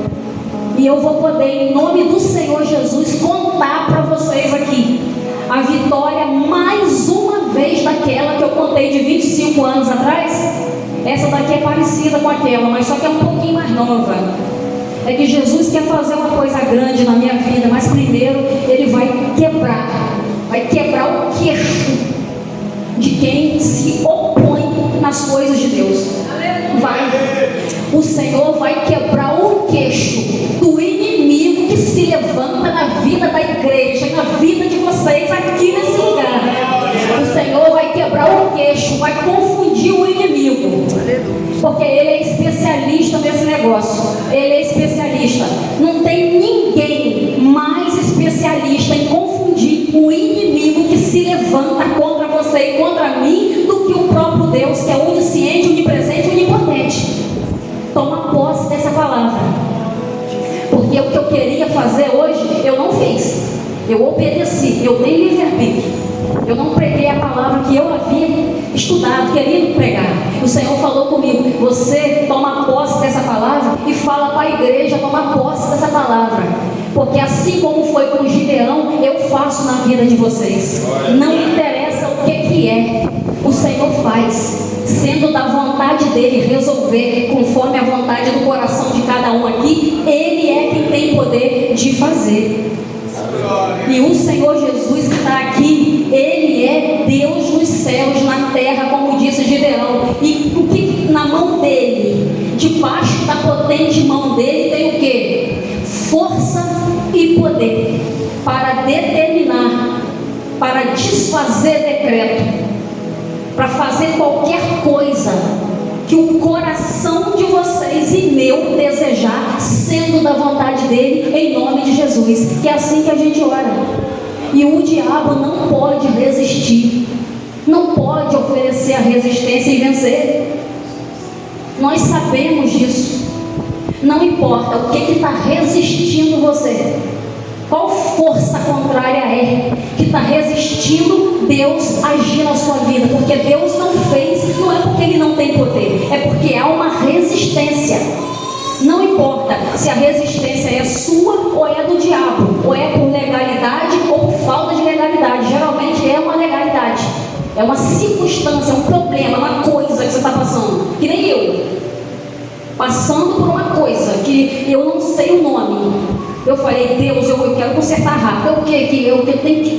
E eu vou poder, em nome do Senhor Jesus, contar para vocês aqui a vitória mais uma vez daquela que eu contei de 25 anos atrás. Essa daqui é parecida com aquela, mas só que é um pouquinho mais nova. É que Jesus quer fazer uma coisa grande na minha vida, mas primeiro Ele vai quebrar o queixo de quem se opõe nas coisas de Deus. O Senhor vai quebrar o queixo do inimigo que se levanta na vida da igreja, na vida de vocês aqui nesse lugar. O Senhor vai quebrar o queixo, vai confundir o inimigo, porque Ele é especialista nesse negócio. Ele é especialista. Não tem ninguém mais especialista em confundir o inimigo que se levanta contra você e contra mim do que o próprio Deus, que é onisciente, onipresente e onipotente. Toma posse dessa palavra, porque o que eu queria fazer hoje eu não fiz. Eu obedeci, eu dei livre-arbítrio. Eu não preguei a palavra que eu havia estudado, querido pregar. O Senhor falou comigo: você toma posse dessa palavra e fala para a igreja tomar posse dessa palavra, porque assim como foi com Gideão, eu faço na vida de vocês. Não interessa o que é, o Senhor faz, sendo da vontade dele resolver conforme a vontade do coração de cada um aqui. Ele é quem tem poder de fazer. E o Senhor Jesus que está aqui, Ele é Deus nos céus, na terra, como disse Gideão. E o que na mão dele, debaixo da potente mão dele, tem o que? Força e poder para determinar, para desfazer decreto, para fazer qualquer coisa que o coração de vocês e meu desejar, sendo da vontade dele, em nome de Jesus. Que é assim que a gente ora. E o diabo não pode resistir, não pode oferecer a resistência e vencer. Nós sabemos disso. Não importa o que está resistindo você, qual força contrária é que está resistindo Deus agir na sua vida, porque Deus não fez, não é porque Ele não tem poder, é porque há uma resistência. Não importa se a resistência é sua ou é do diabo, ou é por legalidade ou por falta de legalidade. Geralmente é uma legalidade, é uma circunstância, um problema, uma coisa que você está passando, que nem eu, passando por uma coisa que eu não sei o nome. Eu falei: Deus, eu quero consertar rápido.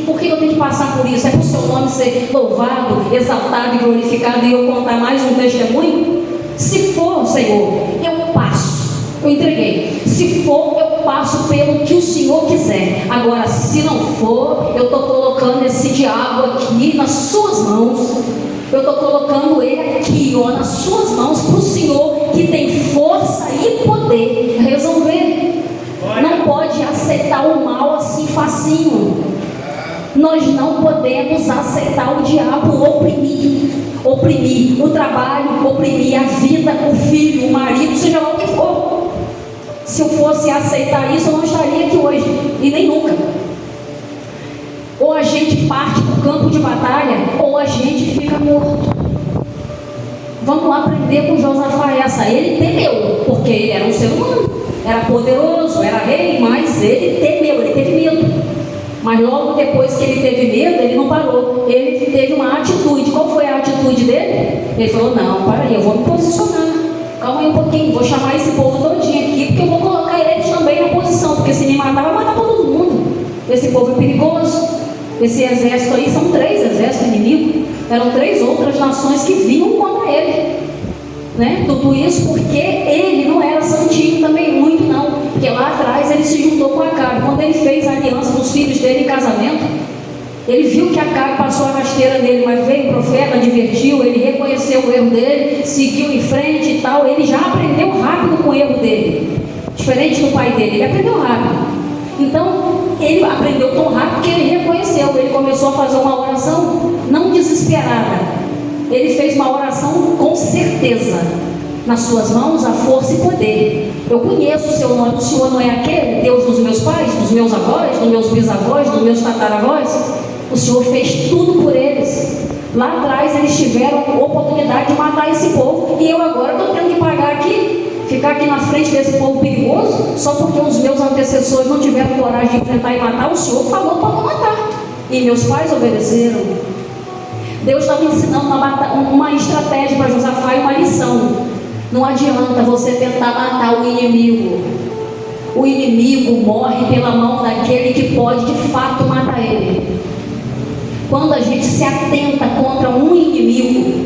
Por que eu tenho que passar por isso? É para o seu nome ser louvado, exaltado e glorificado e eu contar mais um testemunho? Se for, Senhor, eu passo. Eu entreguei. Se for, eu passo pelo que o Senhor quiser. Agora, se não for, eu estou colocando esse diabo aqui nas suas mãos. Eu estou colocando ele aqui, nas suas mãos, para o Senhor, que tem força e poder resolver. Não pode aceitar o mal assim facinho. Nós não podemos aceitar o diabo oprimir o trabalho, oprimir a vida, o filho, o marido, seja lá o que for. Se eu fosse aceitar isso, eu não estaria aqui hoje, e nem nunca. Ou a gente parte para o campo de batalha, ou a gente fica morto. Vamos aprender com Josafá essa. Ele temeu, porque porque ele era um ser humano, era poderoso, era rei, mas ele temeu, ele teve medo. Mas logo depois que ele teve medo, ele não parou, ele teve uma atitude. Qual foi a atitude dele? Ele falou: não, para aí, eu vou me posicionar, calma aí um pouquinho, vou chamar esse povo todinho aqui, porque eu vou colocar eles também na posição, porque se me matar, vai matar todo mundo. Esse povo é perigoso. Esse exército aí, são 3 exércitos inimigos, eram 3 outras nações que vinham contra ele, né? Tudo isso porque ele não era santinho também, muito não, porque lá atrás ele se juntou com Acabe. Quando ele fez a aliança dos filhos dele em casamento, ele viu que Acabe passou a rasteira nele, mas veio o profeta, advertiu, ele reconheceu o erro dele, seguiu em frente e tal. Ele já aprendeu rápido com o erro dele, diferente do pai dele, ele aprendeu rápido. Então ele aprendeu tão rápido que ele reconheceu, ele começou a fazer uma oração não desesperada. Ele fez uma oração com certeza: nas suas mãos há força e poder. Eu conheço o seu nome, o Senhor não é aquele Deus dos meus pais, dos meus avós, dos meus bisavós, dos meus tataravós? O Senhor fez tudo por eles. Lá atrás eles tiveram a oportunidade de matar esse povo, e eu agora estou tendo que pagar aqui, ficar aqui na frente desse povo perigoso, só porque os meus antecessores não tiveram coragem de enfrentar e matar. O Senhor falou para não matar, e meus pais obedeceram. Deus estava ensinando uma estratégia para Josafá e uma lição. Não adianta você tentar matar o inimigo. O inimigo morre pela mão daquele que pode de fato matar ele. Quando a gente se atenta contra um inimigo,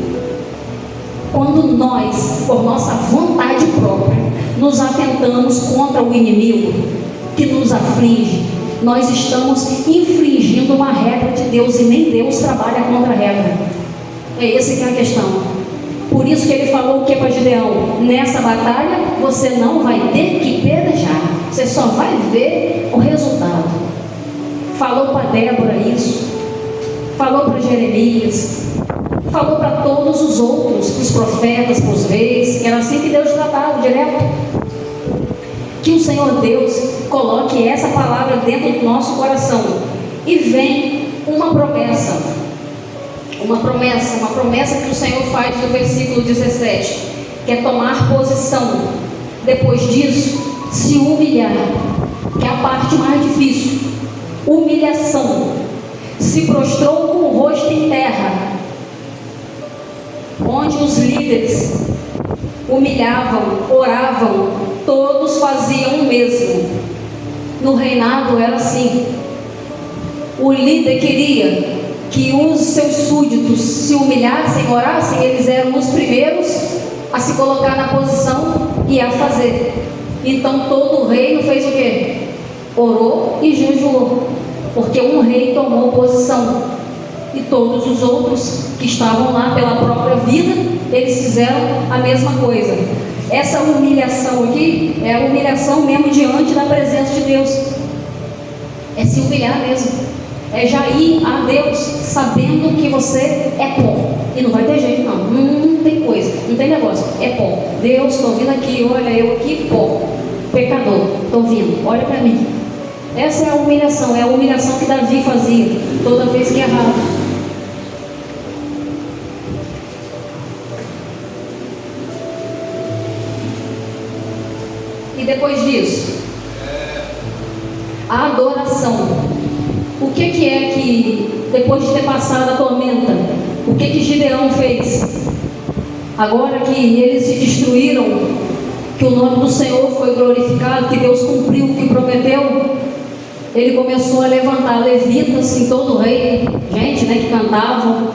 quando nós, por nossa vontade própria, nos atentamos contra o inimigo que nos aflige, nós estamos infringindo uma regra de Deus, e nem Deus trabalha contra a regra. É essa que é a questão. Por isso que ele falou o que para Gideão? Nessa batalha você não vai ter que pelejar, você só vai ver o resultado. Falou para Débora isso, falou para Jeremias, falou para todos os outros, os profetas, para os reis. Era assim que Deus tratava direto. Que o Senhor Deus coloque essa palavra dentro do nosso coração. E vem uma promessa que o Senhor faz no versículo 17, que é tomar posição. Depois disso, se humilhar, que é a parte mais difícil. Humilhação. Se prostrou com o rosto em terra, onde os líderes humilhavam, oravam, todos faziam o mesmo. No reinado era assim. O líder queria que os seus súditos se humilhassem, orassem. Eles eram os primeiros a se colocar na posição e a fazer. Então todo o reino fez o quê? Orou e jejuou, porque um rei tomou posição, e todos os outros que estavam lá pela própria vida, eles fizeram a mesma coisa. Essa humilhação aqui é a humilhação mesmo diante da presença de Deus. É se humilhar mesmo. É já ir a Deus sabendo que você é pó. E não vai ter jeito não. Não tem coisa, não tem negócio. É pó. Deus, estou vindo aqui, olha eu aqui, pó. Pecador, estou vindo, olha para mim. Essa é a humilhação que Davi fazia toda vez que errava. E depois disso, a adoração. O que é que, depois de ter passado a tormenta, o que Gideão fez? Agora que eles se destruíram, que o nome do Senhor foi glorificado, que Deus cumpriu o que prometeu, ele começou a levantar levitas em todo o reino, gente, né, que cantavam,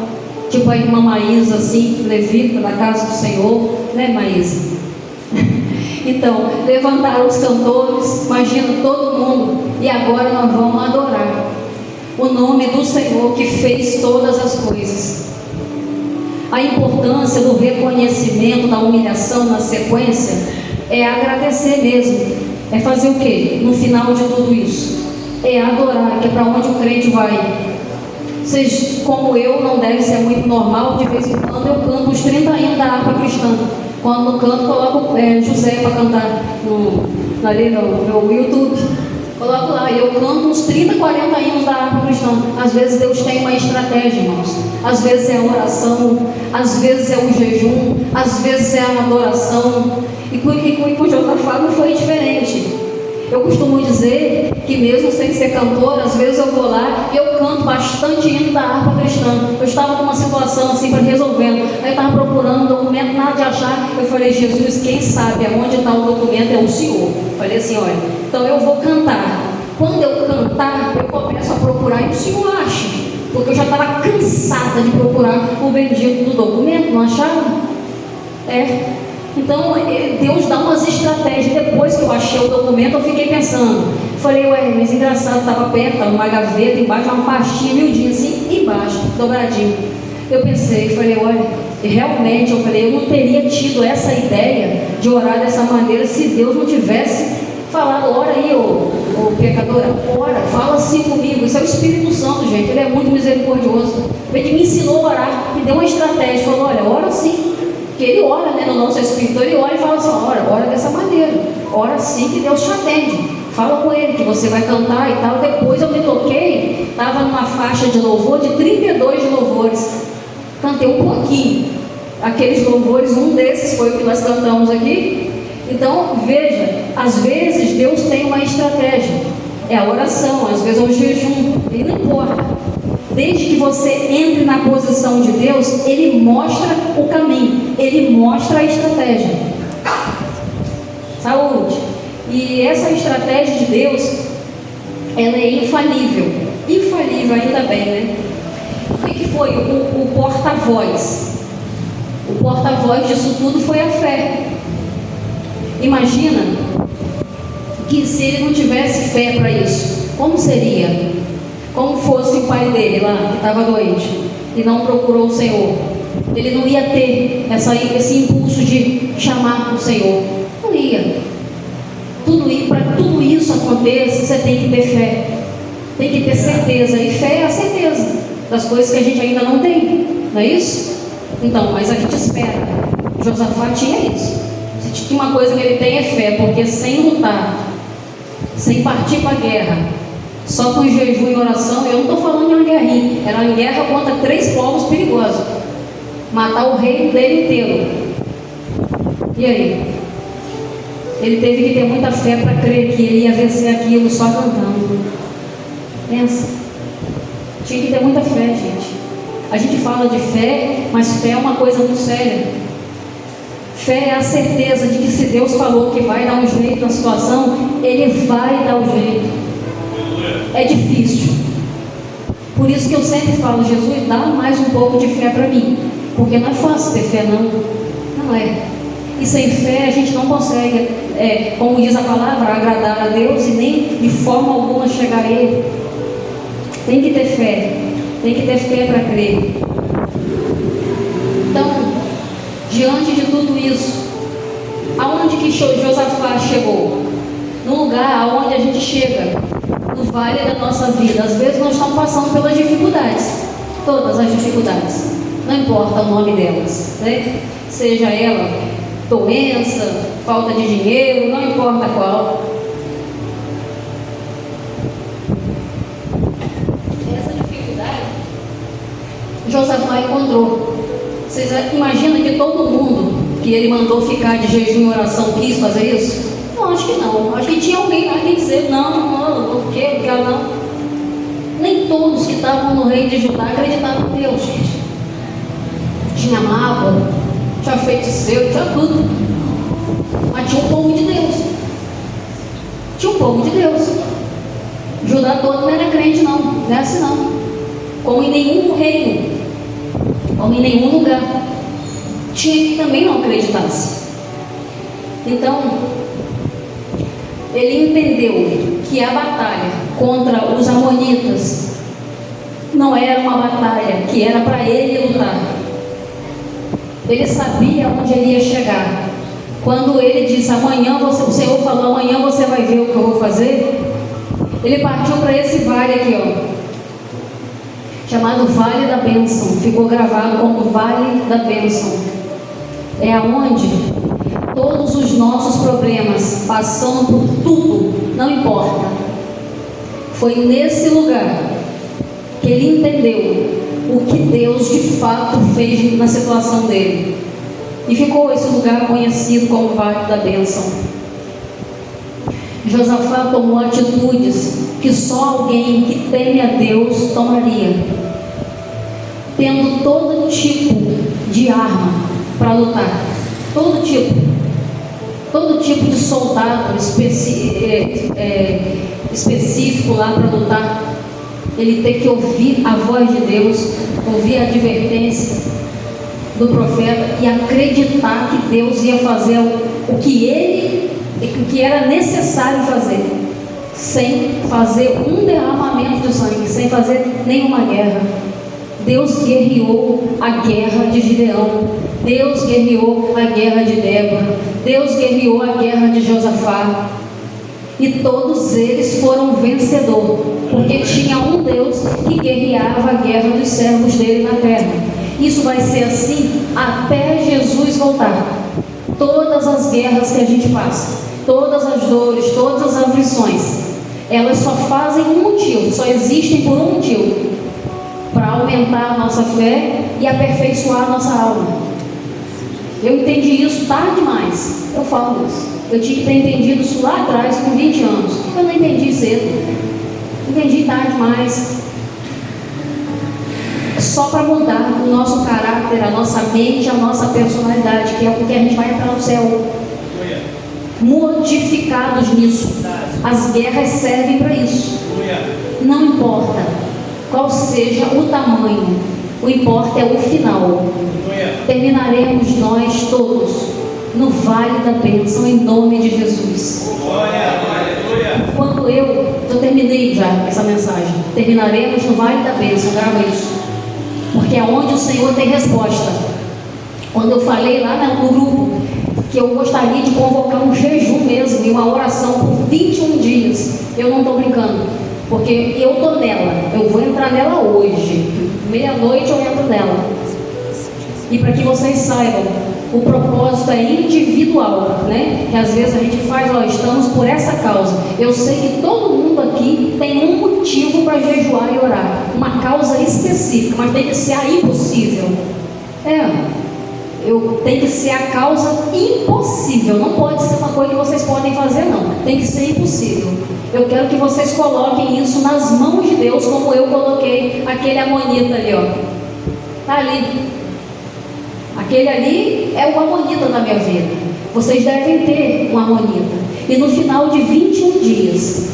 tipo a irmã Maísa, assim, levita da casa do Senhor, né, Maísa? Então, levantaram os cantores, imagina todo mundo, e agora nós vamos adorar o nome do Senhor que fez todas as coisas. A importância do reconhecimento, da humilhação na sequência, é agradecer mesmo. É fazer o quê? No final de tudo isso, é adorar, que é para onde o crente vai. Vocês, como eu, não deve ser muito normal. De vez em quando eu canto os 30 hinos da harpa cristã. Quando não canto, coloco José para cantar ali no meu YouTube. Coloco lá, e eu canto uns 30, 40 hinos da harpa cristã. Às vezes Deus tem uma estratégia, irmãos. Às vezes é a oração, às vezes é o jejum, às vezes é a adoração. E com Josafá não foi diferente. Eu costumo dizer que mesmo sem ser cantora, às vezes eu vou lá e eu canto bastante hino da harpa cristã. Eu estava numa situação assim para resolvendo. Aí eu estava procurando um documento, nada de achar. Eu falei, Jesus, quem sabe aonde está o documento é o Senhor. Eu falei assim, olha, então eu vou cantar. Quando eu cantar, eu começo a procurar e o Senhor acha. Porque eu já estava cansada de procurar o bendito do documento, não achava? Então, Deus dá umas estratégias. Depois que eu achei o documento, eu fiquei pensando. Falei, mas engraçado, estava perto, estava numa gaveta, embaixo, uma pastinha, miudinha assim, embaixo, dobradinho. Eu pensei, falei, olha, realmente, eu não teria tido essa ideia de orar dessa maneira se Deus não tivesse falado, ora aí, ô pecadora, ora, fala assim comigo. Isso é o Espírito Santo, gente, ele é muito misericordioso. Ele me ensinou a orar, me deu uma estratégia, falou, olha, ora assim. Porque ele ora, no nosso espírito, ele ora e fala assim, ora dessa maneira, ora assim que Deus te atende, fala com ele que você vai cantar e tal. Depois eu me toquei, estava numa faixa de louvor de 32 louvores, cantei um pouquinho, aqueles louvores, um desses foi o que nós cantamos aqui. Então veja, às vezes Deus tem uma estratégia, é a oração, às vezes é o jejum, e não importa. Desde que você entre na posição de Deus, Ele mostra o caminho, Ele mostra a estratégia. Saúde. E essa estratégia de Deus, ela é infalível. Infalível ainda bem, né? O que foi o porta-voz? O porta-voz disso tudo foi a fé. Imagina que se ele não tivesse fé para isso, como seria? Como fosse o pai dele lá, que estava doente, e não procurou o Senhor. Ele não ia ter esse impulso de chamar o Senhor. Não ia. Para tudo isso acontecer, você tem que ter fé. Tem que ter certeza. E fé é a certeza das coisas que a gente ainda não tem. Não é isso? Então, mas a gente espera. Josafá tinha isso. Se tinha uma coisa que ele tem é fé, porque sem lutar, sem partir para a guerra, só com jejum e oração, eu não estou falando de uma guerrinha, era uma guerra contra 3 povos perigosos, matar o reino dele inteiro. E aí? Ele teve que ter muita fé para crer que ele ia vencer aquilo só cantando. Pensa, tinha que ter muita fé, gente. A gente fala de fé, mas fé é uma coisa muito séria. Fé é a certeza de que se Deus falou que vai dar um jeito na situação, Ele vai dar um jeito. É difícil. Por isso que eu sempre falo, Jesus, dá mais um pouco de fé para mim. Porque não é fácil ter fé, não. Não é. E sem fé a gente não consegue, como diz a palavra, agradar a Deus e nem de forma alguma chegar a Ele. Tem que ter fé. Tem que ter fé para crer. Então, diante de tudo isso, aonde que Josafá chegou? No lugar aonde a gente chega, no vale da nossa vida. Às vezes nós estamos passando pelas dificuldades, todas as dificuldades, não importa o nome delas, né? Seja ela doença, falta de dinheiro, não importa qual. Essa dificuldade Josafá encontrou. Vocês imaginam que todo mundo que ele mandou ficar de jejum e oração quis fazer isso? Não, acho que não. Acho que tinha alguém lá que dizer, não, por quê? Porque não. Nem todos que estavam no reino de Judá acreditavam em Deus, gente. Tinha mágoa, tinha feiticeiro, tinha tudo. Mas tinha um povo de Deus. Tinha um povo de Deus. Judá todo não era crente, não é assim não. Como em nenhum reino, como em nenhum lugar. Tinha que também não acreditasse. Então, ele entendeu que a batalha contra os amonitas não era uma batalha que era para ele lutar. Ele sabia onde ele ia chegar. Quando ele disse, o Senhor falou, amanhã você vai ver o que eu vou fazer, ele partiu para esse vale aqui, chamado Vale da Bênção. Ficou gravado como Vale da Bênção. É aonde todos os nossos problemas, passando por tudo, não importa. Foi nesse lugar que ele entendeu o que Deus de fato fez na situação dele. E ficou esse lugar conhecido como Vale da Bênção. Josafá tomou atitudes que só alguém que teme a Deus tomaria, tendo todo tipo de arma para lutar, todo tipo de soldado específico lá para lutar. Ele tem que ouvir a voz de Deus, ouvir a advertência do profeta e acreditar que Deus ia fazer o que era necessário fazer, sem fazer um derramamento de sangue, sem fazer nenhuma guerra. Deus guerreou a guerra de Gideão, Deus guerreou a guerra de Débora, Deus guerreou a guerra de Josafá, e todos eles foram vencedores, porque tinha um Deus que guerreava a guerra dos servos dele na terra. Isso vai ser assim até Jesus voltar. Todas as guerras que a gente passa, todas as dores, todas as aflições, elas só fazem um motivo, só existem por um motivo: para aumentar a nossa fé e aperfeiçoar a nossa alma. Eu entendi isso tarde demais. Eu falo isso. Eu tinha que ter entendido isso lá atrás, com 20 anos. Eu não entendi cedo. Entendi tarde demais. Só para mudar o nosso caráter, a nossa mente, a nossa personalidade, que é porque a gente vai entrar no céu. Modificados nisso. As guerras servem para isso. Não importa qual seja o tamanho, o importa é o final. Terminaremos nós todos no Vale da Bênção, em nome de Jesus. Quando eu terminei já essa mensagem, terminaremos no Vale da Bênção, grava isso, porque é onde o Senhor tem resposta. Quando eu falei lá no grupo que eu gostaria de convocar um jejum mesmo e uma oração por 21 dias, eu não estou brincando, porque eu estou nela, eu vou entrar nela hoje, meia-noite eu entro nela. E para que vocês saibam, o propósito é individual, né? Que às vezes a gente faz, estamos por essa causa. Eu sei que todo mundo aqui tem um motivo para jejuar e orar, uma causa específica, mas tem que ser a impossível. Tem que ser a causa impossível, não pode ser uma coisa que vocês podem fazer, não. Tem que ser impossível. Eu quero que vocês coloquem isso nas mãos de Deus, como eu coloquei aquele amonita ali, Tá ali. Aquele ali é o amonita da minha vida. Vocês devem ter um amonita. E no final de 21 dias,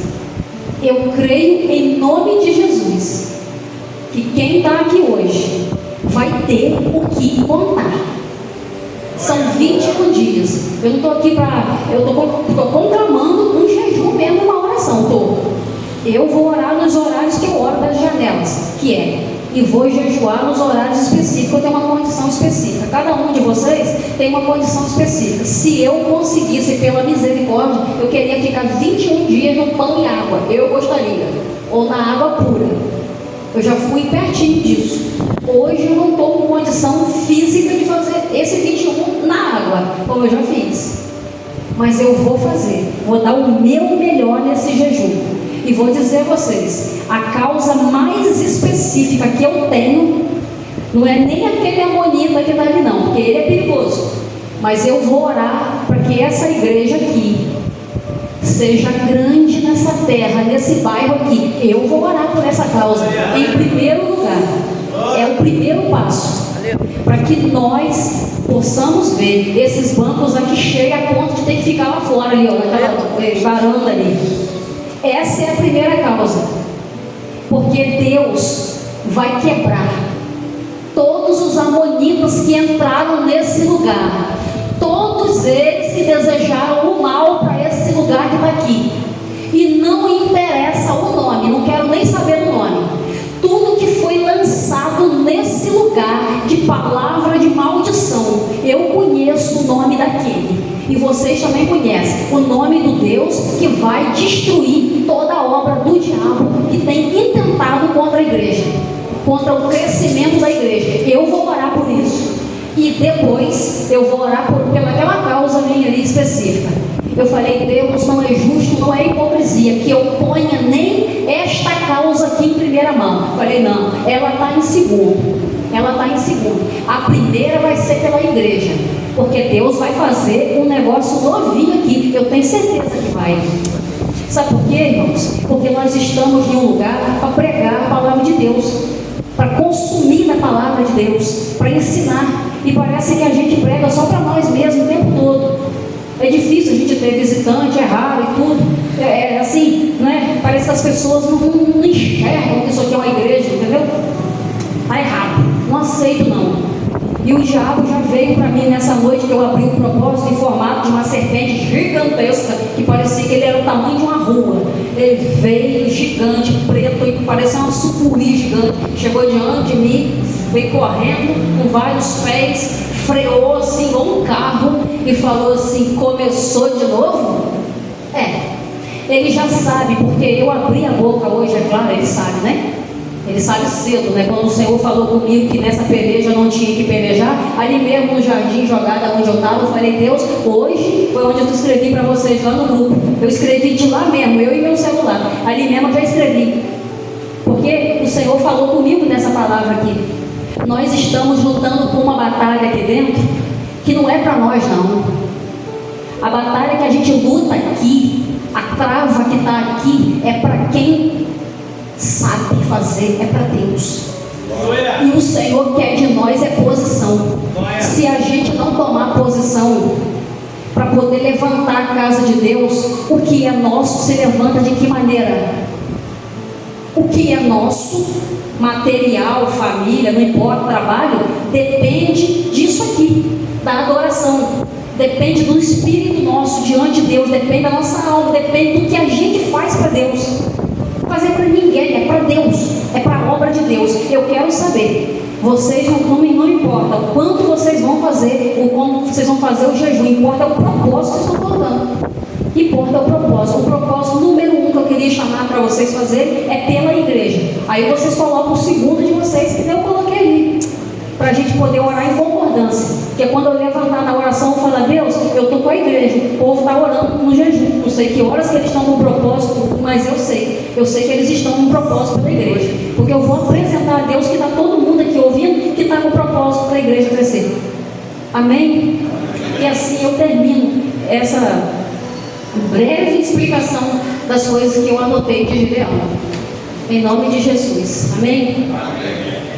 eu creio em nome de Jesus, que quem está aqui hoje vai ter o que contar. São 21 dias. Eu não estou aqui para... Eu estou conclamando um jejum mesmo, uma oração. Eu vou orar nos horários que eu oro das janelas, e vou jejuar nos horários específicos. Eu tenho uma condição específica. Cada um de vocês tem uma condição específica. Se eu conseguisse, pela misericórdia, eu queria ficar 21 dias no pão e água. Eu gostaria. Ou na água pura. Eu já fui pertinho disso. Hoje eu não estou com condição física de fazer esse 21 na água, como eu já fiz. Mas eu vou fazer. Vou dar o meu melhor nesse jejum. E vou dizer a vocês, a causa mais específica que eu tenho, não é nem aquele amonita que está ali não, porque ele é perigoso. Mas eu vou orar para que essa igreja aqui seja grande nessa terra, nesse bairro aqui. Eu vou orar por essa causa, em primeiro lugar. É o primeiro passo. Para que nós possamos ver esses bancos aqui cheios a ponto de ter que ficar lá fora, ali, naquela varanda ali. Essa é a primeira causa, porque Deus vai quebrar todos os amonitas que entraram nesse lugar, todos eles que desejaram o mal para esse lugar que está aqui, e não interessa o nome, não quero nem saber do nome. Tudo que foi lançado nesse lugar de palavra de maldição, eu conheço o nome daquele. E vocês também conhecem o nome do Deus que vai destruir toda a obra do diabo que tem intentado contra a igreja, contra o crescimento da igreja. Eu vou orar por isso. E depois eu vou orar pelaquela causa minha ali específica. Eu falei, Deus, não é justo, não é hipocrisia que eu ponha nem esta causa aqui em primeira mão. Eu falei, não, ela está em segundo. A primeira vai ser pela igreja. porque Deus vai fazer um negócio novinho aqui, eu tenho certeza que vai. Sabe por quê, irmãos? Porque nós estamos em um lugar para pregar a palavra de Deus, para consumir a palavra de Deus, para ensinar, e parece que a gente prega só para nós mesmos o tempo todo. É difícil a gente ter visitante, é raro e tudo, é assim, né? Parece que as pessoas não enxergam que isso aqui é uma igreja, entendeu? Está errado, não aceito não. E o diabo já veio para mim nessa noite que eu abri um propósito em formato de uma serpente gigantesca, que parecia que ele era o tamanho de uma rua. Ele veio gigante, preto, e parecia uma sucuri gigante. Chegou diante de mim, veio correndo com vários pés, freou assim igual um carro e falou assim: começou de novo? Ele já sabe, porque eu abri a boca hoje, é claro, ele sabe, né? Ele sabe cedo, né? Quando o Senhor falou comigo que nessa peleja eu não tinha que pelejar, ali mesmo no jardim, jogada onde eu estava, eu falei: Deus, hoje foi onde eu escrevi para vocês lá no grupo. Eu escrevi de lá mesmo, eu e meu celular. Ali mesmo eu já escrevi. Porque o Senhor falou comigo nessa palavra aqui. Nós estamos lutando por uma batalha aqui dentro que não é para nós, não. A batalha que a gente luta aqui, a trava que está aqui, é para quem sabe fazer, é para Deus. E o Senhor quer de nós é posição. Se a gente não tomar posição para poder levantar a casa de Deus, o que é nosso se levanta de que maneira? O que é nosso, material, família, não importa, trabalho, depende disso aqui, da adoração. Depende do espírito nosso diante de Deus, depende da nossa alma, depende do que a gente faz para Deus. Fazer para ninguém, é para Deus, é para a obra de Deus. Eu quero saber, vocês não importa o quanto vocês vão fazer, ou como vocês vão fazer o jejum, importa o propósito que vocês estão colocando. Importa o propósito. O propósito número 1 que eu queria chamar para vocês fazerem é pela igreja. Aí vocês colocam o segundo de vocês, que eu coloquei ali, para a gente poder orar em concordância. Porque quando eu levantar na oração, eu falo: Deus, eu estou com a igreja, o povo está orando no jejum. Não sei que horas que eles estão com propósito, mas eu sei que eles estão com propósito pela igreja. Porque eu vou apresentar a Deus que está todo mundo aqui ouvindo, que está com propósito para a igreja crescer. Amém? E assim eu termino essa breve explicação das coisas que eu anotei de Gideão. Em nome de Jesus. Amém? Amém.